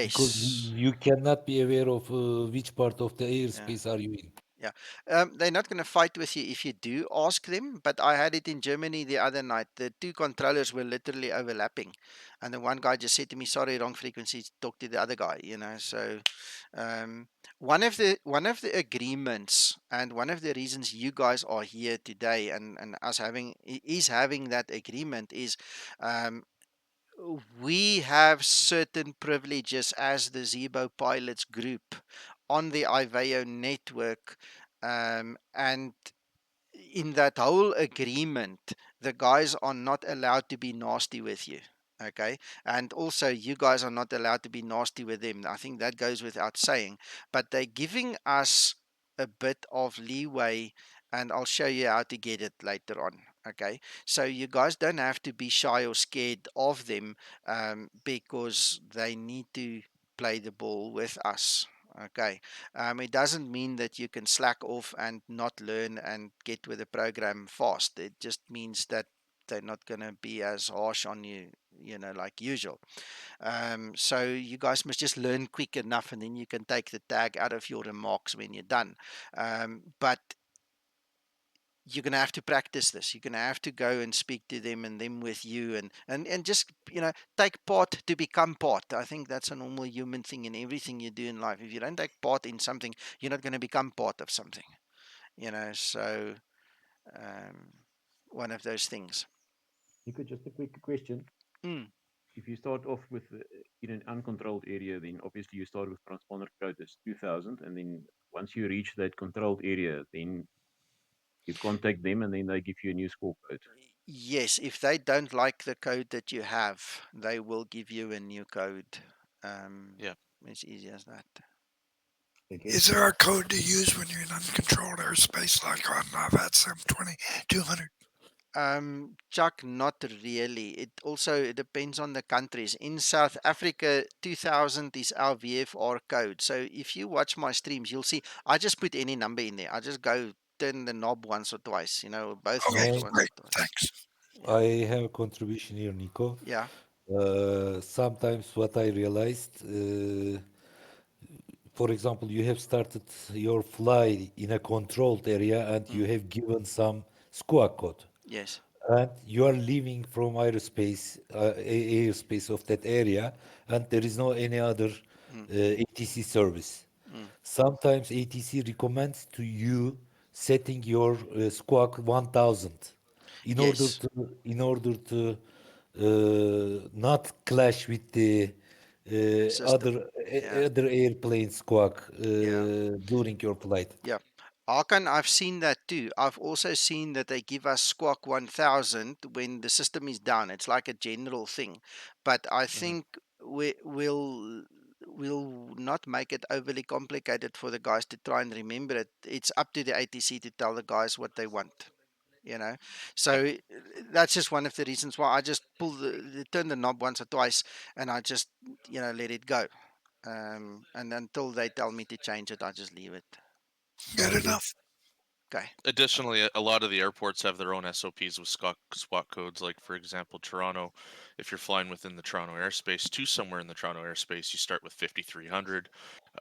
because Yes. you cannot be aware of which part of the Yeah. airspace are you in. Yeah. They're not going to fight with you if you do ask them, but I had it in Germany the other night. The two controllers were literally overlapping, and the one guy just said to me, "Sorry, wrong frequency. Talk to the other guy." So um, one of the agreements and one of the reasons you guys are here today and us having that agreement is um, we have certain privileges as the Zibo pilots group on the IVAO network, and in that whole agreement, the guys are not allowed to be nasty with you. Okay. And also, you guys are not allowed to be nasty with them. I think that goes without saying. But they're giving us a bit of leeway, and I'll show you how to get it later on. Okay. So, you guys don't have to be shy or scared of them, because they need to play the ball with us. Okay. It doesn't mean that you can slack off and not learn and get with the program fast. It just means that they're not going to be as harsh on you, like usual. So you guys must just learn quick enough, and then you can take the tag out of your remarks when you're done. But you're going to have to practice this. You're going to have to go and speak to them and them with you, and just take part to become part. I think that's a normal human thing in everything you do in life. If you don't take part in something, you're not going to become part of something. So um, one of those things. Nico, just a quick question. Mm. If you start off with in an uncontrolled area, then obviously you start with transponder code as 2000, and then once you reach that controlled area, then you contact them, and then they give you a new score code. Yes, if they don't like the code that you have, they will give you a new code. Yeah. It's easy as that. Is there a code to use when you're in uncontrolled airspace like on IVAO 2200? Chuck, not really. It depends on the countries. In South Africa, 2000 is our VFR code. So if you watch my streams, you'll see I just put any number in there. I just go turn the knob once or twice, both Okay, knobs No, once or great. twice. Thanks. Yeah. I have a contribution here, Nico. Yeah. Sometimes what I realized, for example, you have started your fly in a controlled area and you Mm. have given some squawk code, Yes. and you are leaving from airspace of that area, and there is no any other Mm. ATC service. Mm. Sometimes ATC recommends to you setting your squawk 1000 Yes. in order to not clash with the System. Yeah. other airplane squawk Yeah. during your flight. Yeah. Arkan, I've seen that too. I've also seen that they give us Squawk 1000 when the system is down. It's like a general thing. But I Hmm. think we'll not make it overly complicated for the guys to try and remember it. It's up to the ATC to tell the guys what they want. You know, Yeah. so that's just one of the reasons why I just turn the knob once or twice, and I just let it go. And until they tell me to change it, I just leave it. Good Okay. enough. Okay. Additionally, a lot of the airports have their own SOPs with SWAT codes. Like, for example, Toronto, if you're flying within the Toronto airspace to somewhere in the Toronto airspace, you start with 5300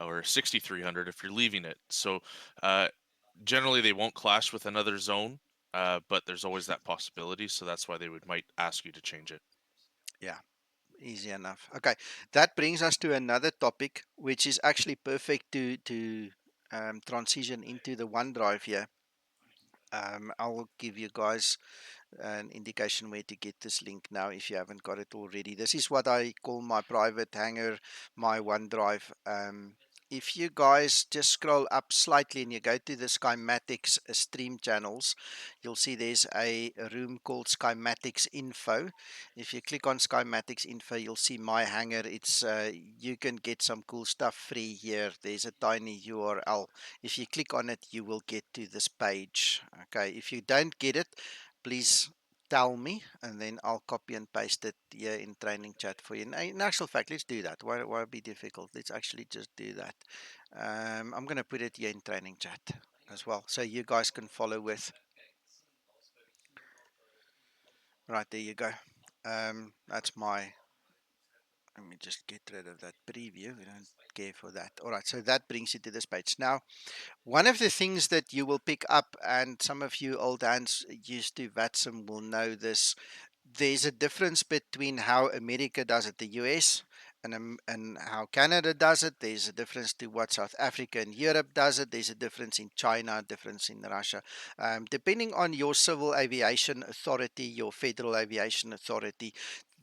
or 6300 if you're leaving it. So, generally, they won't clash with another zone, but there's always that possibility. So that's why they might ask you to change it. Yeah. Easy enough. Okay, that brings us to another topic, which is actually perfect to transition into the OneDrive here. I'll give you guys an indication where to get this link now if you haven't got it already. This is what I call my private hangar, my OneDrive. if you guys just scroll up slightly and you go to the Schematics stream channels, you'll see there's a room called Schematics Info. If you click on Schematics Info, you'll see my hangar. It's you can get some cool stuff free here. There's a tiny URL. If you click on it, you will get to this page. Okay, if you don't get it, please tell me, and then I'll copy and paste it here in training chat for you. In actual fact, let's do that. Why be difficult? Let's actually just do that. I'm going to put it here in training chat as well, so you guys can follow with. Right, there you go. That's my. Let me just get rid of that preview. We don't care for that. All right, so that brings you to this page. Now, one of the things that you will pick up, and some of you old hands used to VATSIM will know this, there's a difference between how America does it, the US, and how Canada does it. There's a difference to what South Africa and Europe does it. There's a difference in China, a difference in Russia. Depending on your civil aviation authority, your federal aviation authority,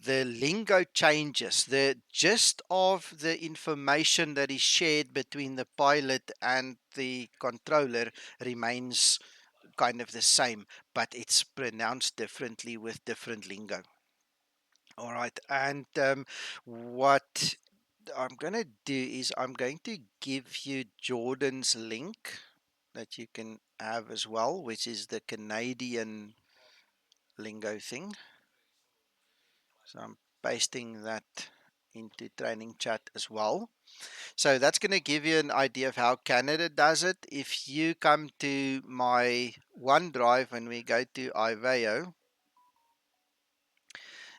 the lingo changes. The gist of the information that is shared between the pilot and the controller remains kind of the same, but it's pronounced differently with different lingo. All right, and what I'm going to do is I'm going to give you Jordan's link that you can have as well, which is the Canadian lingo thing. So I'm pasting that into training chat as well. So that's going to give you an idea of how Canada does it. If you come to my OneDrive and we go to IVAO,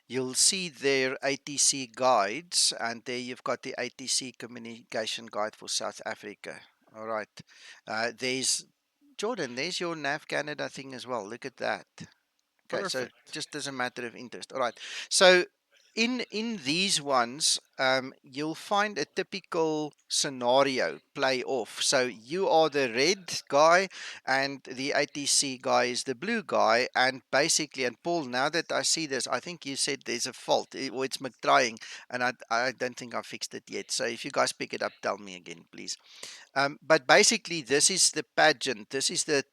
you'll see there ATC guides, and there you've got the ATC communication guide for South Africa. All right. There's Jordan, there's your Nav Canada thing as well. Look at that. Okay, so Perfect. just as a matter of interest. All right. So in these ones, you'll find a typical scenario play off. So you are the red guy, and the ATC guy is the blue guy, and basically, and Paul, now that I see this, I think you said there's a fault, or it's McTrying, and I don't think I fixed it yet. So if you guys pick it up, tell me again, please. But basically, this is the pageant. This is the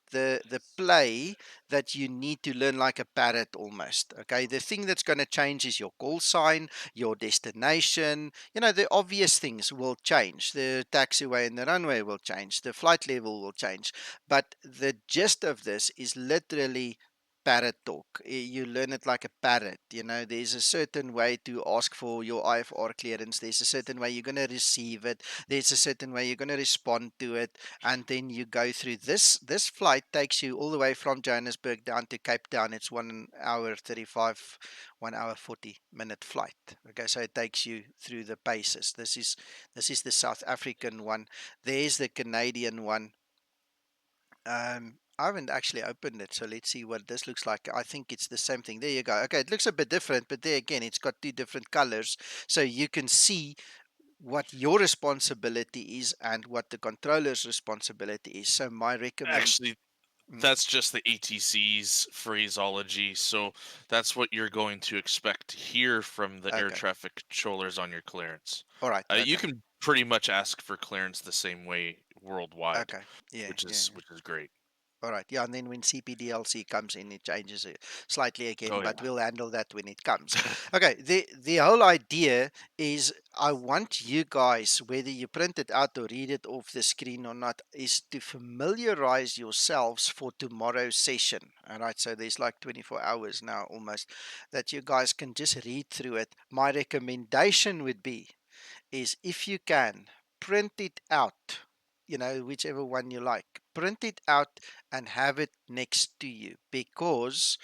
play that you need to learn like a parrot almost. Okay, the thing that's going to change is your call sign, your destination. You know, the obvious things will change. The taxiway and the runway will change. The flight level will change. But the gist of this is literally parrot talk. You learn it like a parrot. You know, there's a certain way to ask for your IFR clearance. There's a certain way you're going to receive it. There's a certain way you're going to respond to it, and then you go through this flight takes you all the way from Johannesburg down to Cape Town. It's 1 hour 35, 1 hour 40-minute flight. Okay, so it takes you through the paces. This is the South African one. There's the Canadian one. I haven't actually opened it, so let's see what this looks like. I think it's the same thing. There you go. Okay, it looks a bit different, but there again, it's got two different colors, so you can see what your responsibility is and what the controller's responsibility is. So my recommend. Actually, that's just the ATC's phraseology. So that's what you're going to expect to hear from the air Okay. traffic controllers on your clearance. All right. You Okay. can pretty much ask for clearance the same way worldwide, Okay. Yeah. which Yeah. is great. All right. Yeah. And then when CPDLC comes in, it changes it slightly again, Oh but yeah. we'll handle that when it comes. Okay. The whole idea is I want you guys, whether you print it out or read it off the screen or not, is to familiarize yourselves for tomorrow's session. All right. So there's like 24 hours now almost that you guys can just read through it. My recommendation would be is if you can print it out, whichever one you like, print it out and have it next to you, because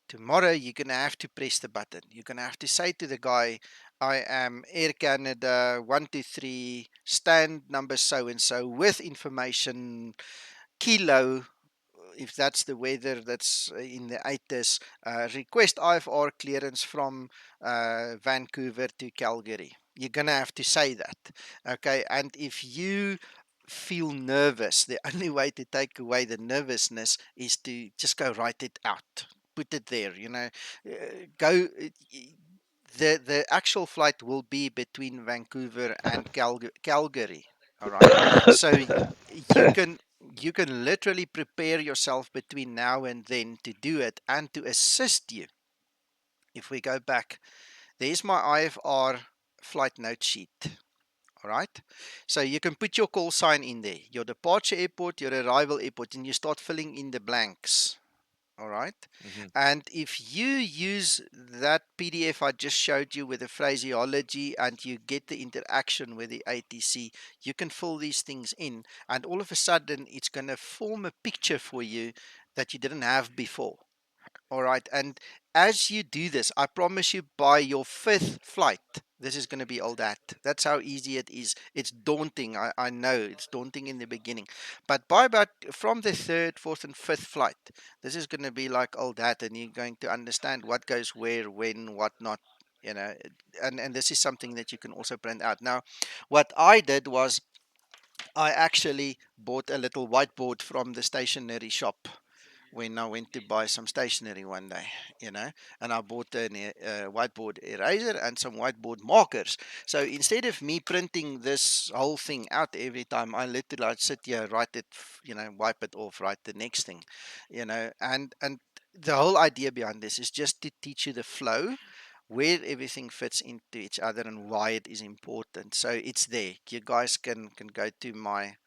tomorrow you're going to have to press the button. You're going to have to say to the guy, I am Air Canada 123 stand number so and so with information kilo, if that's the weather that's in the 80s, request IFR clearance from Vancouver to Calgary. You're going to have to say that. Okay. And if you feel nervous, the only way to take away the nervousness is to just go write it out. Put it there, go. The actual flight will be between Vancouver and Calgary. All right. So you can you can literally prepare yourself between now and then to do it, and to assist you. If we go back, there's my IFR flight note sheet. All right. So you can put your call sign in there, your departure airport, your arrival airport, and you start filling in the blanks. All right. Mm-hmm. And if you use that PDF I just showed you with the phraseology and you get the interaction with the ATC, you can fill these things in, and all of a sudden it's going to form a picture for you that you didn't have before. All right. And as you do this, I promise you, by your fifth flight, this is going to be all that. That's how easy it is. It's daunting. I know it's daunting in the beginning. But by about from the third, fourth, and fifth flight, this is going to be like all that. And you're going to understand what goes where, when, what not. You know, and this is something that you can also print out. Now, what I did was I actually bought a little whiteboard from the stationery shop when I went to buy some stationery one day, you know, and I bought a whiteboard eraser and some whiteboard markers. So instead of me printing this whole thing out every time, I literally I'd sit here, write it, you know, wipe it off, write the next thing, you know, and the whole idea behind this is just to teach you the flow, where everything fits into each other and why it is important. So it's there. You guys can go to my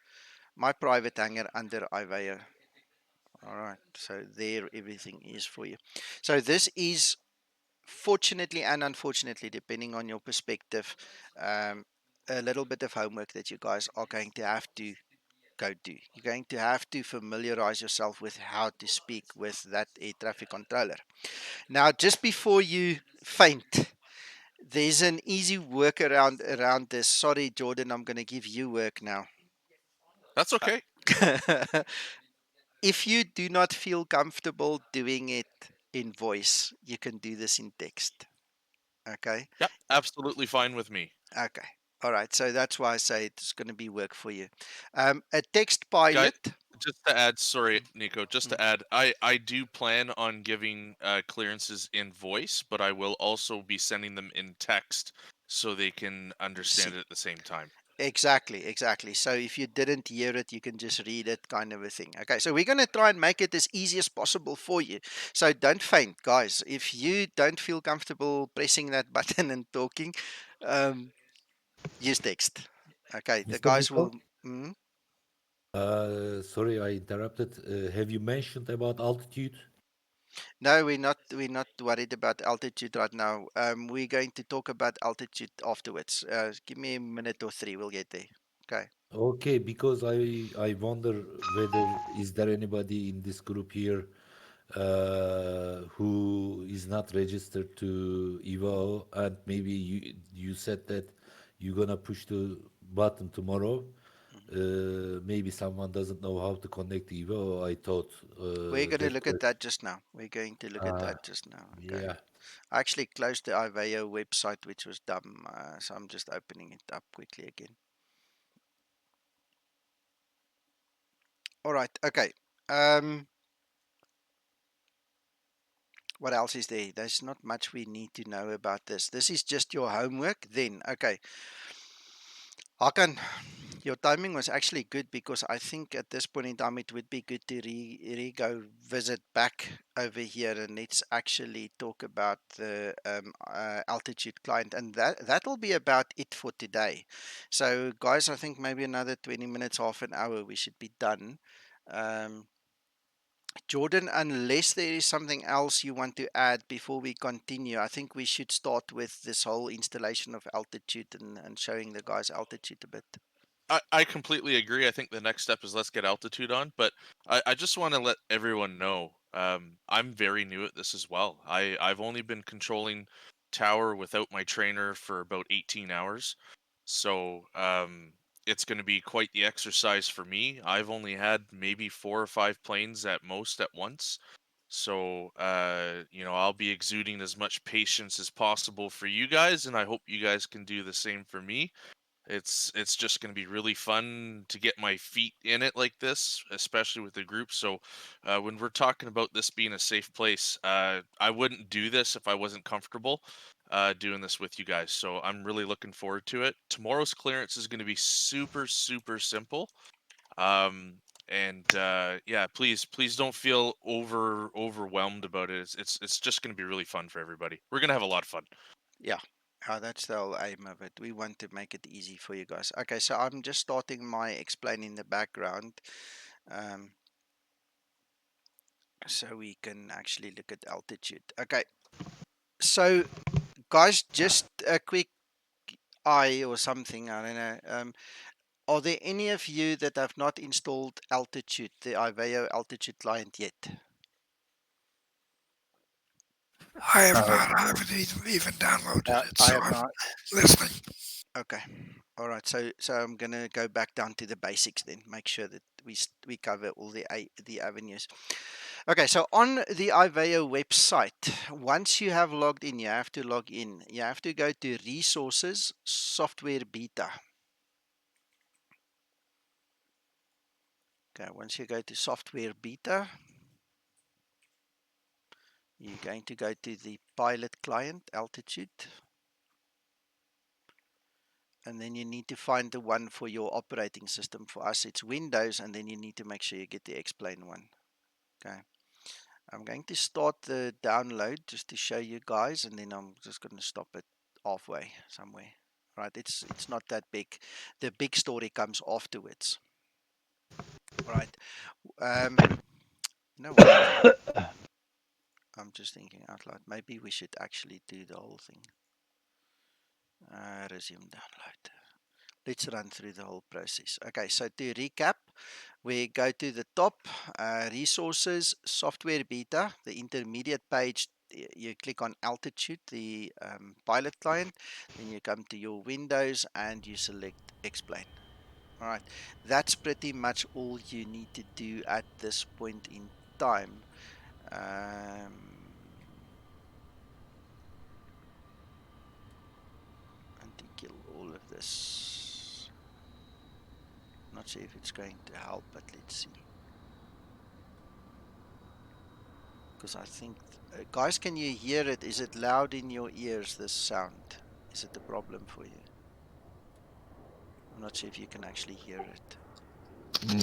private hangar under IVAO. All right, so there everything is for you. So this is, fortunately and unfortunately, depending on your perspective, um, a little bit of homework that you guys are going to have to go do. You're going to have to familiarize yourself with how to speak with that air traffic controller. Now, just before you faint, there's an easy workaround around this. Sorry, Jordan, I'm going to give you work now. That's okay. If you do not feel comfortable doing it in voice, you can do this in text. Okay. Yep, absolutely fine with me. Okay. All right. So that's why I say it's going to be work for you. A text Guys, pilot. just to add, sorry, Nico, just Mm. to add, I do plan on giving clearances in voice, but I will also be sending them in text so they can understand See. it at the same time. Exactly. So if you didn't hear it, you can just read it, kind of a thing. Okay, so we're going to try and make it as easy as possible for you. So don't faint, guys. If you don't feel comfortable pressing that button and talking, um, use text. Okay, the Mr. guys Nico, will. Mm, sorry I interrupted. Have you mentioned about altitude? no, we're not worried about altitude right now. We're going to talk about altitude afterwards. Give me a minute or three, we'll get there. Okay. Okay, because I wonder whether is there anybody in this group here who is not registered to IVAO, and maybe you said that you're gonna push the button tomorrow. Mhm. Maybe someone doesn't know how to connect to IVAO. I thought We're going to that look at that just now. We're going to look at uh, that just now. Okay. yeah. I actually closed the IVAO website, which was dumb. So I'm just opening it up quickly again. All right. Okay. Um, what else is there? There's not much we need to know about this. This is just your homework. Then, okay. Hakan, your timing was actually good, because I think at this point in time it would be good to go visit back over here, and let's actually talk about the altitude client, and that'll be about it for today. So, guys, I think maybe another 20 minutes, half an hour, we should be done. Um, Jordan, unless there is something else you want to add before we continue, I think we should start with this whole installation of altitude, and showing the guys altitude a bit. I completely agree. I think the next step is let's get altitude on, but I just want to let everyone know I'm very new at this as well. I've only been controlling tower without my trainer for about 18 hours. So it's going to be quite the exercise for me. I've only had maybe 4 or 5 planes at most at once. So I'll be exuding as much patience as possible for you guys, and I hope you guys can do the same for me. It's just going to be really fun to get my feet in it like this, especially with the group. So when we're talking about this being a safe place, I wouldn't do this if I wasn't comfortable. doing this with you guys. So I'm really looking forward to it. Tomorrow's clearance is going to be super, super simple. And yeah, please don't feel overwhelmed about it. It's just going to be really fun for everybody. We're going to have a lot of fun. Yeah. That's the whole aim of it. We want to make it easy for you guys. Okay, so I'm just starting my explain in the background, um, so we can actually look at altitude. Okay, so guys, just a quick eye or something. I don't know. Are there any of you that have not installed Altitude, the IVAO Altitude client yet? I have not. I haven't even downloaded it, I so have I'm not. listening. Okay. All right. So I'm gonna go back down to the basics then. Make sure that we cover all the avenues. Okay. So on the IVAO website, once you have logged in, you have to log in. You have to go to Resources, Software Beta. Okay. Once you go to Software Beta, you're going to go to the Pilot Client, Altitude. And then you need to find the one for your operating system. For us, it's Windows, and then you need to make sure you get the explain one. Okay. I'm going to start the download just to show you guys, and then I'm just going to stop it halfway somewhere. Right, it's not that big. The big story comes afterwards. All right. You know what? I'm just thinking out loud. Maybe we should actually do the whole thing. Resume download. Let's run through the whole process. Okay, so to recap, we go to the top, resources, software beta, the intermediate page. You click on Altitude, the pilot client, then you come to your Windows and you select explain. All right, that's pretty much all you need to do at this point in time. And to kill all of this. Not sure if it's going to help, but let's see. Because I think, guys, can you hear it? Is it loud in your ears, this sound? Is it a problem for you? I'm not sure if you can actually hear it.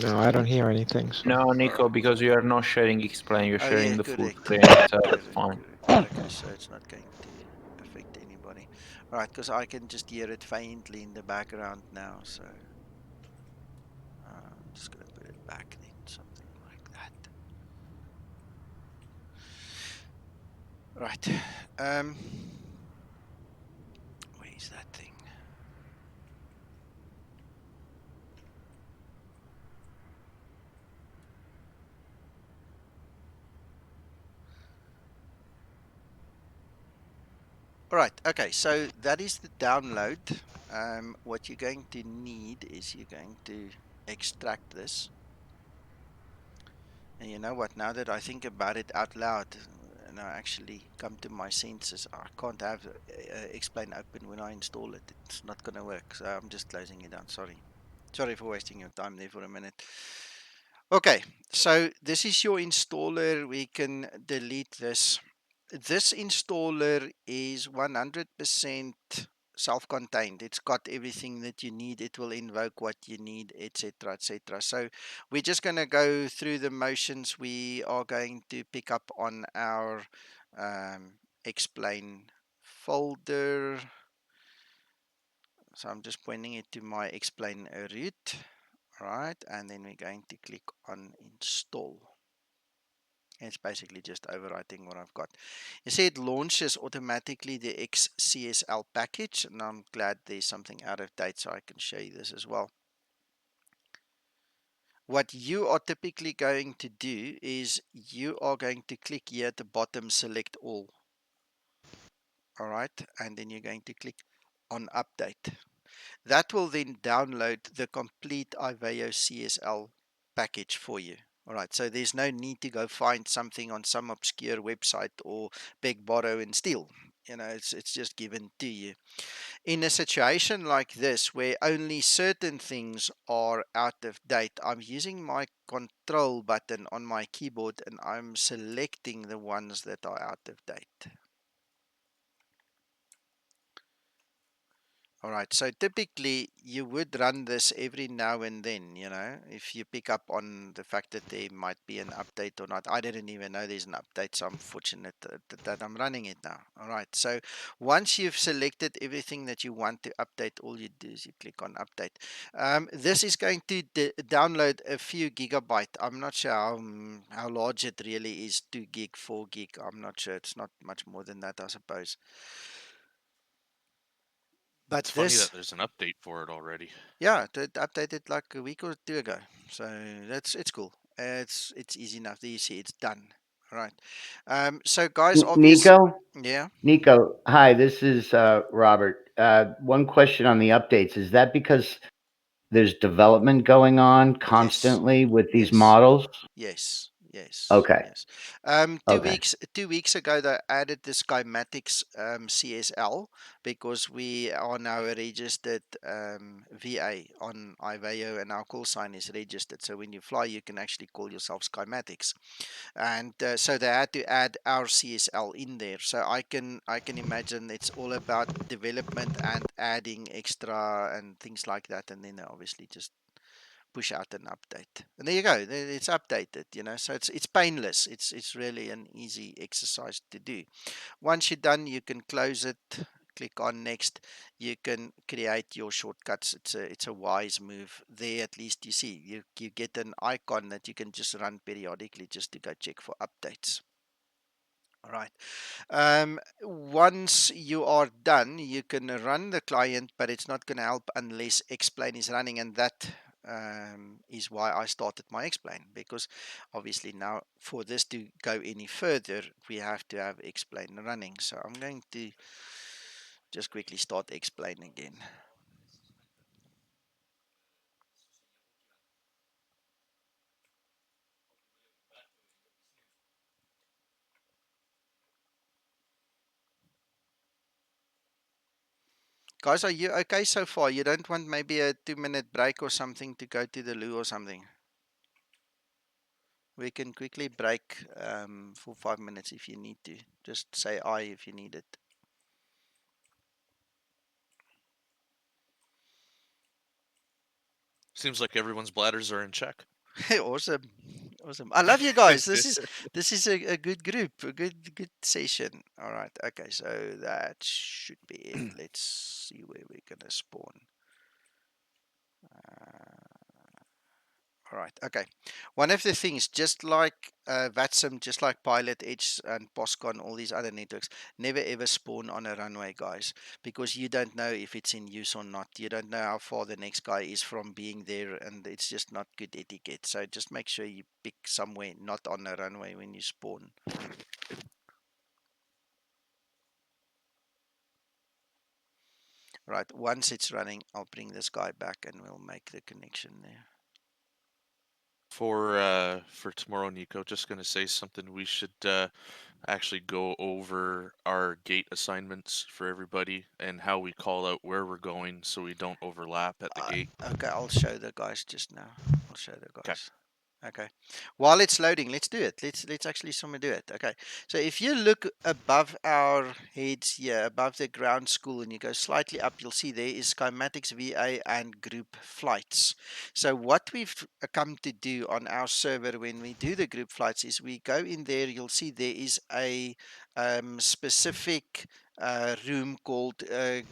No, I don't hear anything. So. No, Nico, because you are not sharing explain, you're Oh sharing yeah, the full correct. screen, so that's Correct, fine. correct. Okay, so it's not going to affect anybody. All right, because I can just hear it faintly in the background now, so I'm just going to put it back then, something like that. Right. Where's that thing? All right, okay, so that is the download. What you're going to need is you're going to extract this. And you know what, now that I think about it out loud, and I actually come to my senses, I can't have explain open when I install it. It's not going to work, so I'm just closing it down, sorry. Sorry for wasting your time there for a minute. Okay, so this is your installer. We can delete this. This installer is 100% self-contained. It's got everything that you need. It will invoke what you need, etc., etc. So we're just going to go through the motions. We are going to pick up on our explain folder. So I'm just pointing it to my explain root. All right, and then we're going to click on install. It's basically just overwriting what I've got. You see it launches automatically the XCSL package, and I'm glad there's something out of date so I can show you this as well. What you are typically going to do is you are going to click here at the bottom, select all. All right, and then you're going to click on update. That will then download the complete IVAO CSL package for you. All right, so there's no need to go find something on some obscure website or beg, borrow, and steal. You know, it's just given to you. In a situation like this, where only certain things are out of date, I'm using my control button on my keyboard and I'm selecting the ones that are out of date. All right. So typically you would run this every now and then, if you pick up on the fact that there might be an update or not. I didn't even know there's an update, so I'm fortunate that I'm running it now. All right. So once you've selected everything that you want to update, all you do is you click on update. This is going to download a few gigabyte. I'm not sure how large it really is, 2 gig, 4 gig. I'm not sure. It's not much more than that, I suppose. But It's funny this, that there's an update for it already. yeah, it updated like a week or two ago. So it's cool. It's easy enough. There you see it's done. All right. So guys, obvious. Nico, Yeah. Nico, hi, this is Robert. One question on the updates. Is that because there's development going on Yes. constantly with these Yes. models? Yes. Yes. Okay. Yes. Two Okay. weeks 2 weeks ago they added the schematics CSL because we are now a registered VA on IVAO and our call sign is registered. So when you fly, you can actually call yourself schematics. And so they had to add our CSL in there. So I can imagine it's all about development and adding extra and things like that, and then they obviously just push out an update. And there you go, it's updated. So it's painless. It's really an easy exercise to do. Once you're done, you can close it. Click on next. You can create your shortcuts. It's a wise move. There, at least you see you get an icon that you can just run periodically just to go check for updates. All right. Once you are done, you can run the client, but it's not going to help unless explain is running, and that is why I started my explain, because obviously now for this to go any further, we have to have explain running. So I'm going to just quickly start explain again. Guys, are you okay so far? You don't want maybe a 2-minute break or something to go to the loo or something? We can quickly break for 5 minutes if you need to. Just say I if you need it. Seems like everyone's bladders are in check. Awesome. Awesome. I love you guys. This is a good group, a good session. All right. Okay, so that should be it. Let's see where we're gonna spawn. All right. Okay. One of the things, just like VATSIM, just like Pilot Edge and POSCON, all these other networks, never ever spawn on a runway, guys, because you don't know if it's in use or not. You don't know how far the next guy is from being there, and it's just not good etiquette. So just make sure you pick somewhere not on a runway when you spawn. Right. Once it's running, I'll bring this guy back and we'll make the connection there. For tomorrow, Nico, just gonna say something. We should actually go over our gate assignments for everybody and how we call out where we're going so we don't overlap at the gate. Okay, I'll show the guys just now. I'll show the Okay. guys. Okay. While it's loading, let's do it. Let's actually someone do it. Okay. So if you look above our heads here, above the ground school, and you go slightly up, you'll see there is schematics VA and group flights. So what we've come to do on our server when we do the group flights is we go in there. You'll see there is a specific room called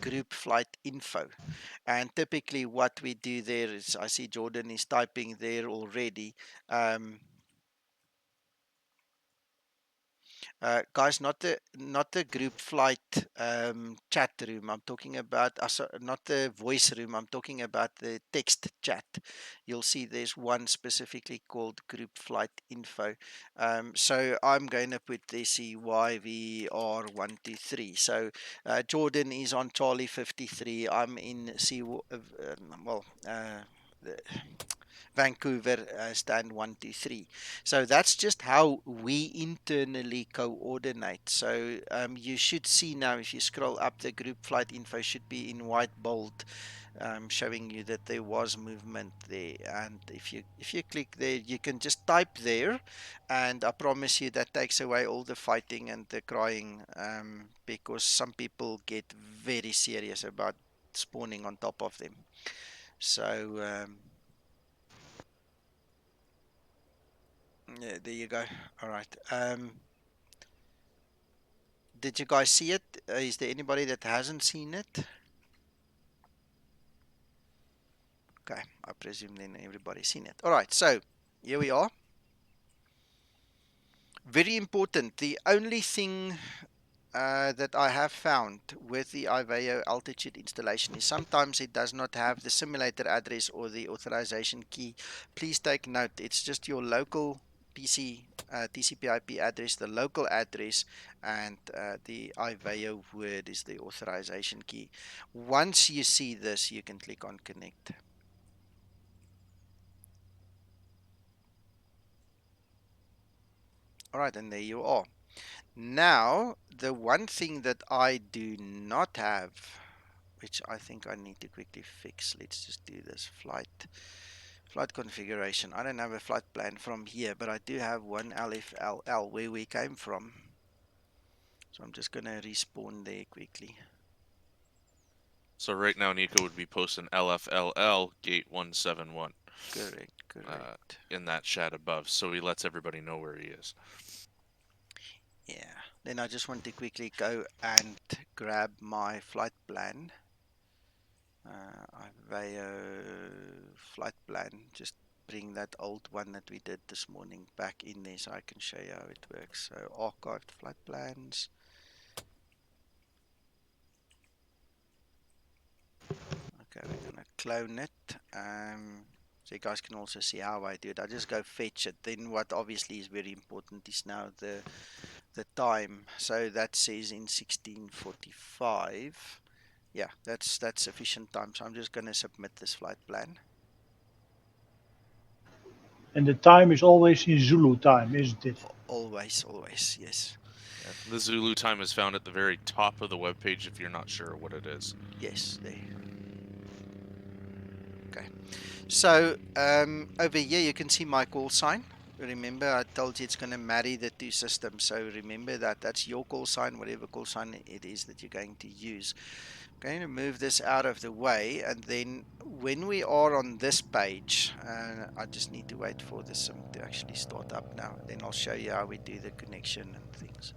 group flight info. And typically, what we do there is, I see Jordan is typing there already. Um, guys, not the group flight chat room. I'm talking about not the voice room. I'm talking about the text chat. You'll see there's one specifically called group flight info. So I'm going to put the CYVR123. So Jordan is on Charlie 53. I'm in the Vancouver stand 123. So that's just how we internally coordinate. So you should see now, if you scroll up, the group flight info should be in white bold, showing you that there was movement there. And if you click there, you can just type there, and I promise you that takes away all the fighting and the crying, because some people get very serious about spawning on top of them. So yeah, there you go. All right. Did you guys see it? Is there anybody that hasn't seen it? Okay, I presume then everybody's seen it. All right, so here we are. Very important. The only thing that I have found with the IVAO altitude installation is sometimes it does not have the simulator address or the authorization key. Please take note, it's just your local PC TCP/IP address, the local address, and the IVAO word is the authorization key. Once you see this, you can click on connect. All right, and there you are. Now, the one thing that I do not have, which I think I need to quickly fix. Let's just do this flight configuration. I don't have a flight plan from here, but I do have one LFLL where we came from. So I'm just going to respawn there quickly. So right now, Nico would be posting LFLL gate 171. Correct. In that chat above, so he lets everybody know where he is. Yeah. Then I just want to quickly go and grab my flight plan. IVAO flight plan. Just bring that old one that we did this morning back in there so I can show you how it works. So archived flight plans. Okay, we're gonna clone it. So you guys can also see how I do it. I just go fetch it. Then what obviously is very important is now the time. So that says in 1645. Yeah, that's sufficient time. So I'm just gonna submit this flight plan. And the time is always in Zulu time, isn't it? Always, yes. Yeah. The Zulu time is found at the very top of the web page if you're not sure what it is. Yes, there. Okay. So over here you can see my call sign. Remember I told you it's going to marry the two systems. So remember that that's your call sign, whatever call sign it is that you're going to use. I'm going to move this out of the way, and then when we are on this page, I just need to wait for this to actually start up now. Then I'll show you how we do the connection and things.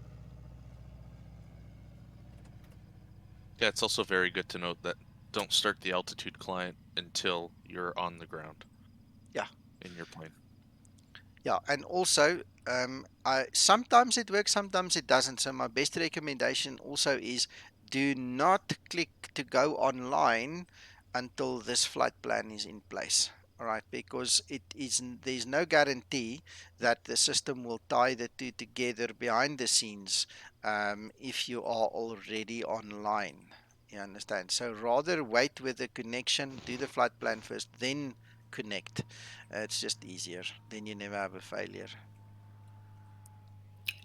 Yeah, it's also very good to note that don't start the altitude client until you're on the ground. Yeah. In your plane. Yeah, and also sometimes it works, sometimes it doesn't. So my best recommendation also is do not click to go online until this flight plan is in place. All right, because there's no guarantee that the system will tie the two together behind the scenes if you are already online. You understand? So rather wait with the connection, do the flight plan first, then connect. It's just easier. Then you never have a failure.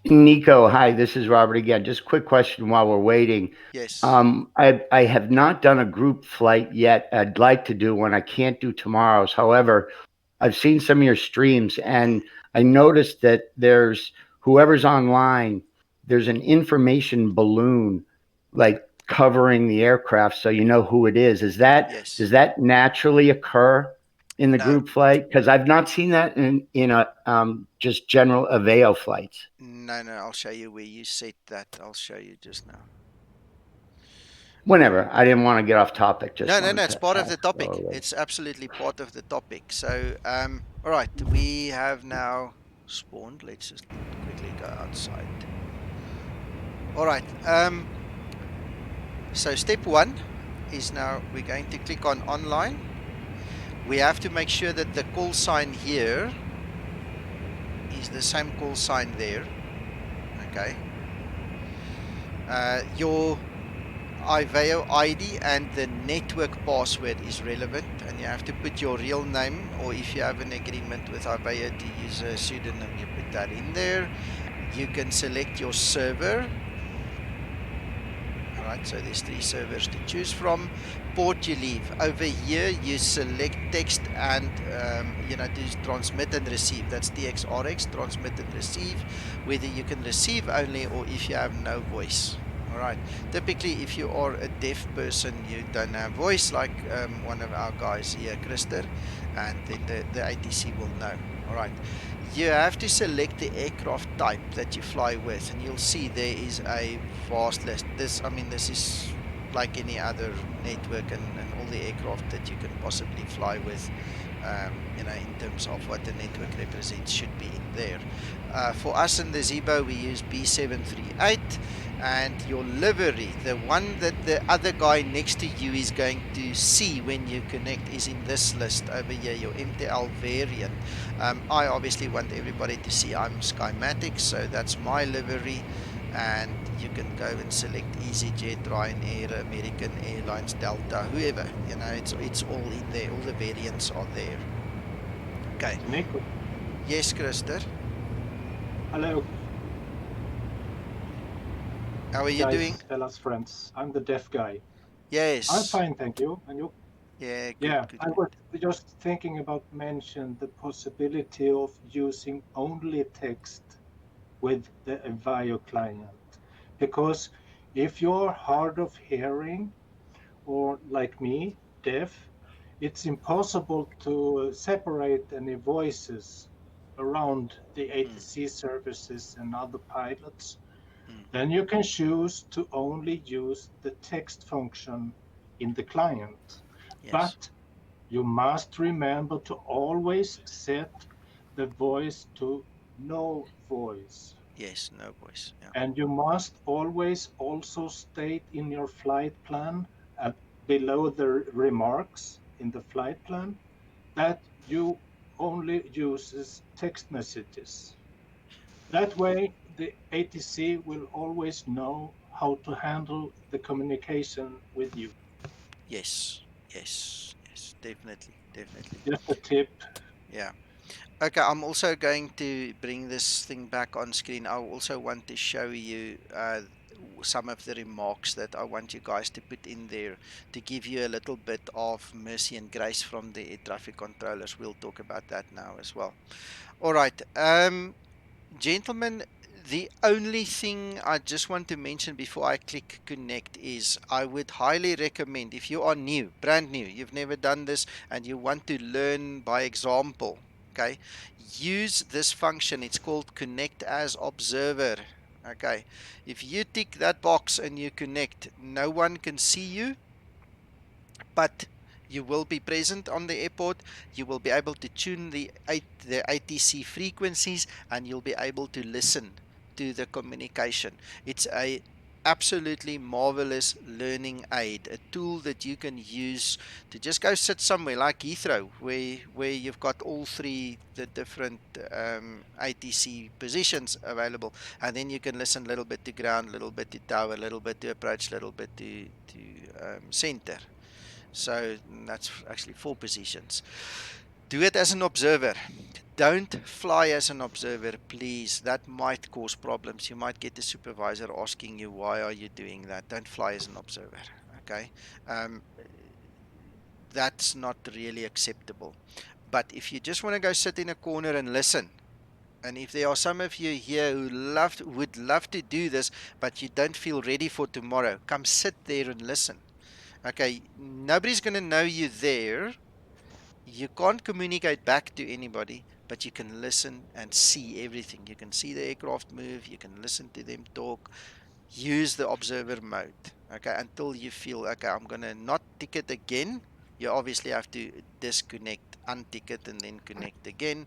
Nico, hi, this is Robert again. Just a quick question while we're waiting. Yes. I have not done a group flight yet. I'd like to do one. I can't do tomorrow's. However, I've seen some of your streams, and I noticed that there's whoever's online, there's an information balloon like covering the aircraft so you know who it is. Does that naturally occur in the group flight? Because I've not seen that in a just general IVAO flights. No, I'll show you where you set that. I'll show you just now. Whenever. I didn't want to get off topic. No, it's part of the topic. It's absolutely part of the topic. So, all right, we have now spawned. Let's just quickly go outside. All right. So step one is now we're going to click on online. We have to make sure that the call sign here is the same call sign there. Okay. Your IVAO ID and the network password is relevant, and you have to put your real name, or if you have an agreement with IVAO to use a pseudonym, you put that in there. You can select your server. Alright, so there's 3 servers to choose from. Port you leave. Over here you select text and to transmit and receive. That's TXRX, transmit and receive. Whether you can receive only or if you have no voice. All right. Typically, if you are a deaf person, you don't have voice, like one of our guys here, Krister, and then the ATC will know. All right. You have to select the aircraft type that you fly with, and you'll see there is a vast list. This is like any other network and all the aircraft that you can possibly fly with, in terms of what the network represents should be in there. For us in the Zibo, we use B738, and your livery, the one that the other guy next to you is going to see when you connect, is in this list over here, your MTL variant. I obviously want everybody to see I'm Skymatic, so that's my livery, and you can go and select EasyJet, Ryanair, American Airlines, Delta, whoever. It's all in there. All the variants are there. Okay. Nico. Yes, Krister. Hello. How are you doing? Fellas, friends. I'm the deaf guy. I'm Yes. fine, thank you. And you? Yeah, good, Yeah, good, I good. was just thinking about mention the possibility of using only text with the IVAO client. Because if you're hard of hearing, or like me, deaf, it's impossible to separate any voices around the ATC services and other pilots. Then you can choose to only use the text function in the client. Yes. But you must remember to always set the voice to no voice. Yes, no voice. Yeah. And you must always also state in your flight plan, below the remarks in the flight plan, that you only uses text messages. That way, the ATC will always know how to handle the communication with you. Yes, yes, yes, definitely, definitely. Just a tip. Yeah. Okay, I'm also going to bring this thing back on screen. I also want to show you some of the remarks that I want you guys to put in there to give you a little bit of mercy and grace from the air traffic controllers. We'll talk about that now as well. All right. Gentlemen, the only thing I just want to mention before I click connect is I would highly recommend, if you are new, brand new, you've never done this and you want to learn by example, okay, use this function. It's called connect as observer. Okay, if you tick that box and you connect, no one can see you, but you will be present on the airport. You will be able to tune the ATC frequencies, and you'll be able to listen to the communication. It's a absolutely marvelous learning aid, a tool that you can use to just go sit somewhere like Heathrow, where you've got all three the different ATC positions available, and then you can listen a little bit to ground, a little bit to tower, a little bit to approach, a little bit to center. So that's actually 4 positions. Do it as an observer. Don't fly as an observer, please. That might cause problems. You might get the supervisor asking you, why are you doing that? Don't fly as an observer. Okay. That's not really acceptable. But if you just want to go sit in a corner and listen, and if there are some of you here who would love to do this, but you don't feel ready for tomorrow, come sit there and listen. Okay, nobody's going to know you there. You can't communicate back to anybody, but you can listen and see everything. You can see the aircraft move, you can listen to them talk. Use the observer mode, okay, until you feel, okay, I'm going to not tick it again. You obviously have to disconnect, untick it, and then connect again,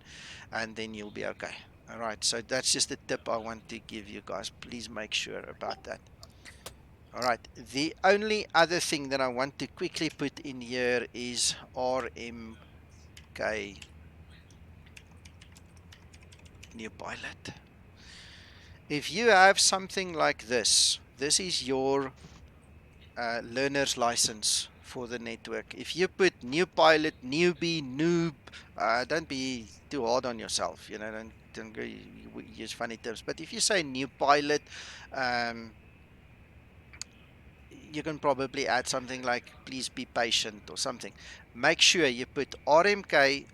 and then you'll be okay. All right, so that's just a tip I want to give you guys. Please make sure about that. All right, the only other thing that I want to quickly put in here is RMK new pilot. If you have something like this is your learner's license for the network. If you put new pilot, newbie, noob, don't be too hard on yourself. Don't go use funny terms. But if you say new pilot, you can probably add something like please be patient or something. Make sure you put RMK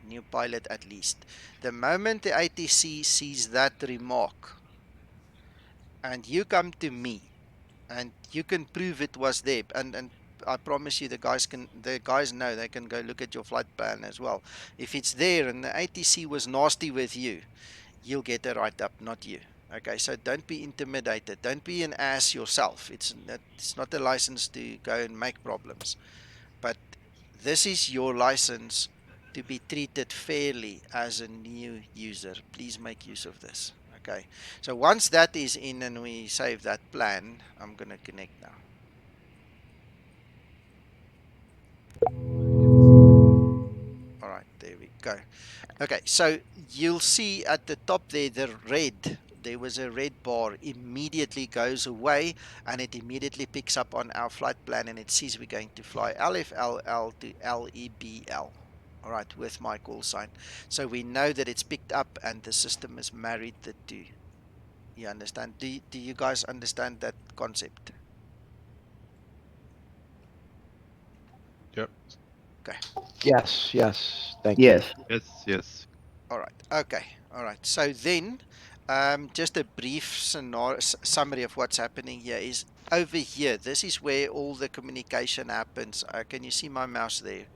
/ new pilot at least. The moment the ATC sees that remark, and you come to me and you can prove it was there, and I promise you the guys know, they can go look at your flight plan as well. If it's there and the ATC was nasty with you, you'll get a write up, not you. Okay, so don't be intimidated. Don't be an ass yourself. It's not a license to go and make problems. But this is your license to be treated fairly as a new user. Please make use of this. Okay, so once that is in and we save that plan, I'm going to connect now. All right, there we go. Okay, so you'll see at the top there, there was a red bar, immediately goes away, and it immediately picks up on our flight plan, and it says we're going to fly LFLL to LEBL. All right, with my call sign. So we know that it's picked up and the system has married the two. You understand? Do you guys understand that concept? Yep. Okay. Yes. Thank you. Yes. Yes. All right. Okay. All right. So then, just a brief summary of what's happening here is over here. This is where all the communication happens. Can you see my mouse there?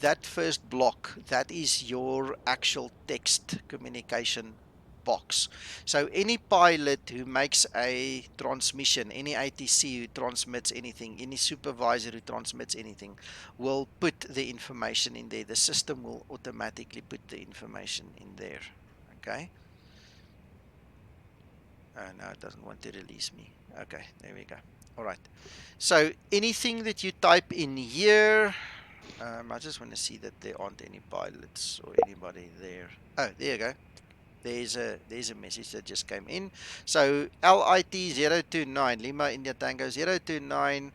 That first block, that is your actual text communication box. So any pilot who makes a transmission, any ATC who transmits anything, any supervisor who transmits anything, will put the information in there. The system will automatically put the information in there. Okay. No, it doesn't want to release me. Okay, there we go. All right. So anything that you type in here, I just want to see that there aren't any pilots or anybody there. Oh, there you go. There's a message that just came in. So LIT 029 Lima India Tango 029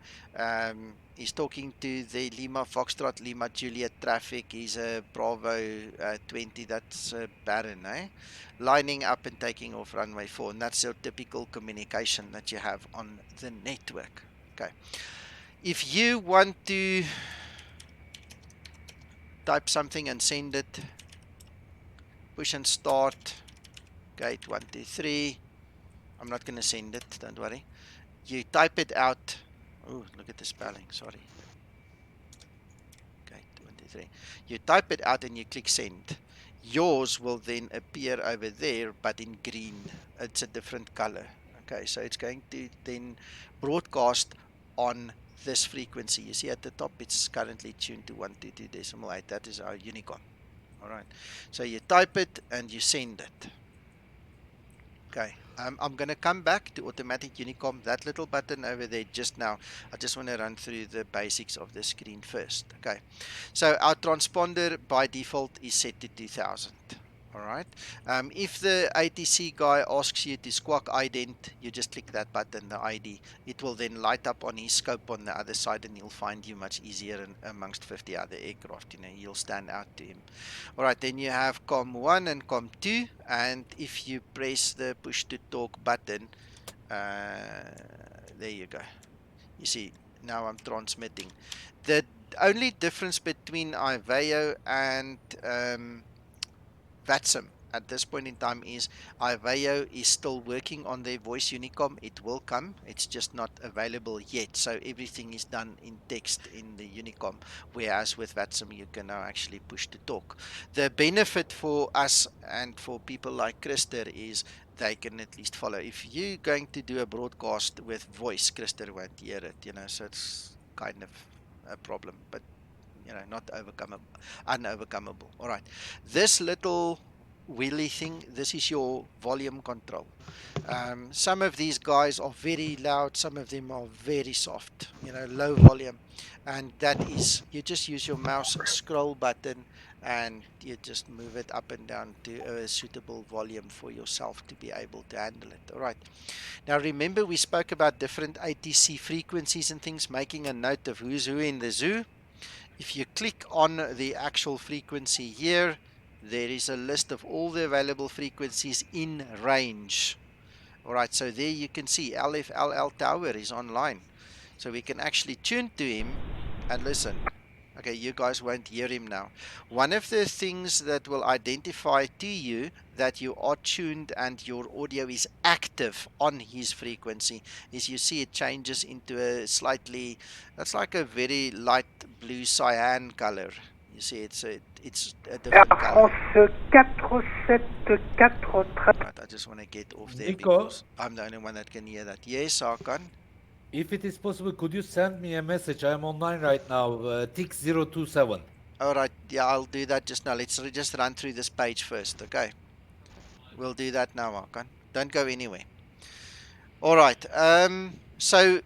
is talking to the Lima Foxtrot Lima Juliet traffic. He's a Bravo 20. That's Baron, eh? Lining up and taking off runway 4, and that's your typical communication that you have on the network. Okay. If you want to type something and send it, push and start, gate 123. I'm not going to send it, don't worry. You type it out. Oh, look at the spelling, sorry. Gate 23. You type it out and you click send. Yours will then appear over there, but in green. It's a different color. Okay, so it's going to then broadcast on this frequency. You see at the top, it's currently tuned to 122.8. That is our Unicom. All right. So you type it and you send it. Okay. I'm going to come back to automatic Unicom. That little button over there just now. I just want to run through the basics of the screen first. Okay. So our transponder by default is set to 2000. All right. If the ATC guy asks you to squawk ident, you just click that button, the ID. It will then light up on his scope on the other side, and he'll find you much easier amongst 50 other aircraft. You know, you'll stand out to him. All right. Then you have COM1 and COM2, and if you press the push to talk button, there you go. You see, now I'm transmitting. The only difference between IVAO and VATSIM at this point in time is IVAO is still working on their voice Unicom. It will come. It's just not available yet. So everything is done in text in the Unicom, whereas with VATSIM you can now actually push to talk. The benefit for us and for people like Krister is they can at least follow. If you're going to do a broadcast with voice, Krister won't hear it, you know, so it's kind of a problem, but you know, not unovercomable. All right, this little wheelie thing, this is your volume control. Some of these guys are very loud, some of them are very soft, you know, low volume, and that is, you just use your mouse scroll button and you just move it up and down to a suitable volume for yourself to be able to handle it. All right, now remember we spoke about different ATC frequencies and things, making a note of who's who in the zoo. If you click on the actual frequency here, there is a list of all the available frequencies in range. All right, so there you can see LFLL Tower is online. So we can actually tune to him and listen. Okay, you guys won't hear him now. One of the things that will identify to you that you are tuned and your audio is active on his frequency is you see it changes into a slightly, that's like a very light blue cyan color. You see it's a different color. Right, I just want to get off there Nico, because I'm the only one that can hear that. Yes, Hakan? if it is possible, could you send me a message? I'm online right now, Tix027. All right, yeah, I'll do that just now. Let's just run through this page first, okay? We'll do that now, Hakan. Don't go anywhere. All right. So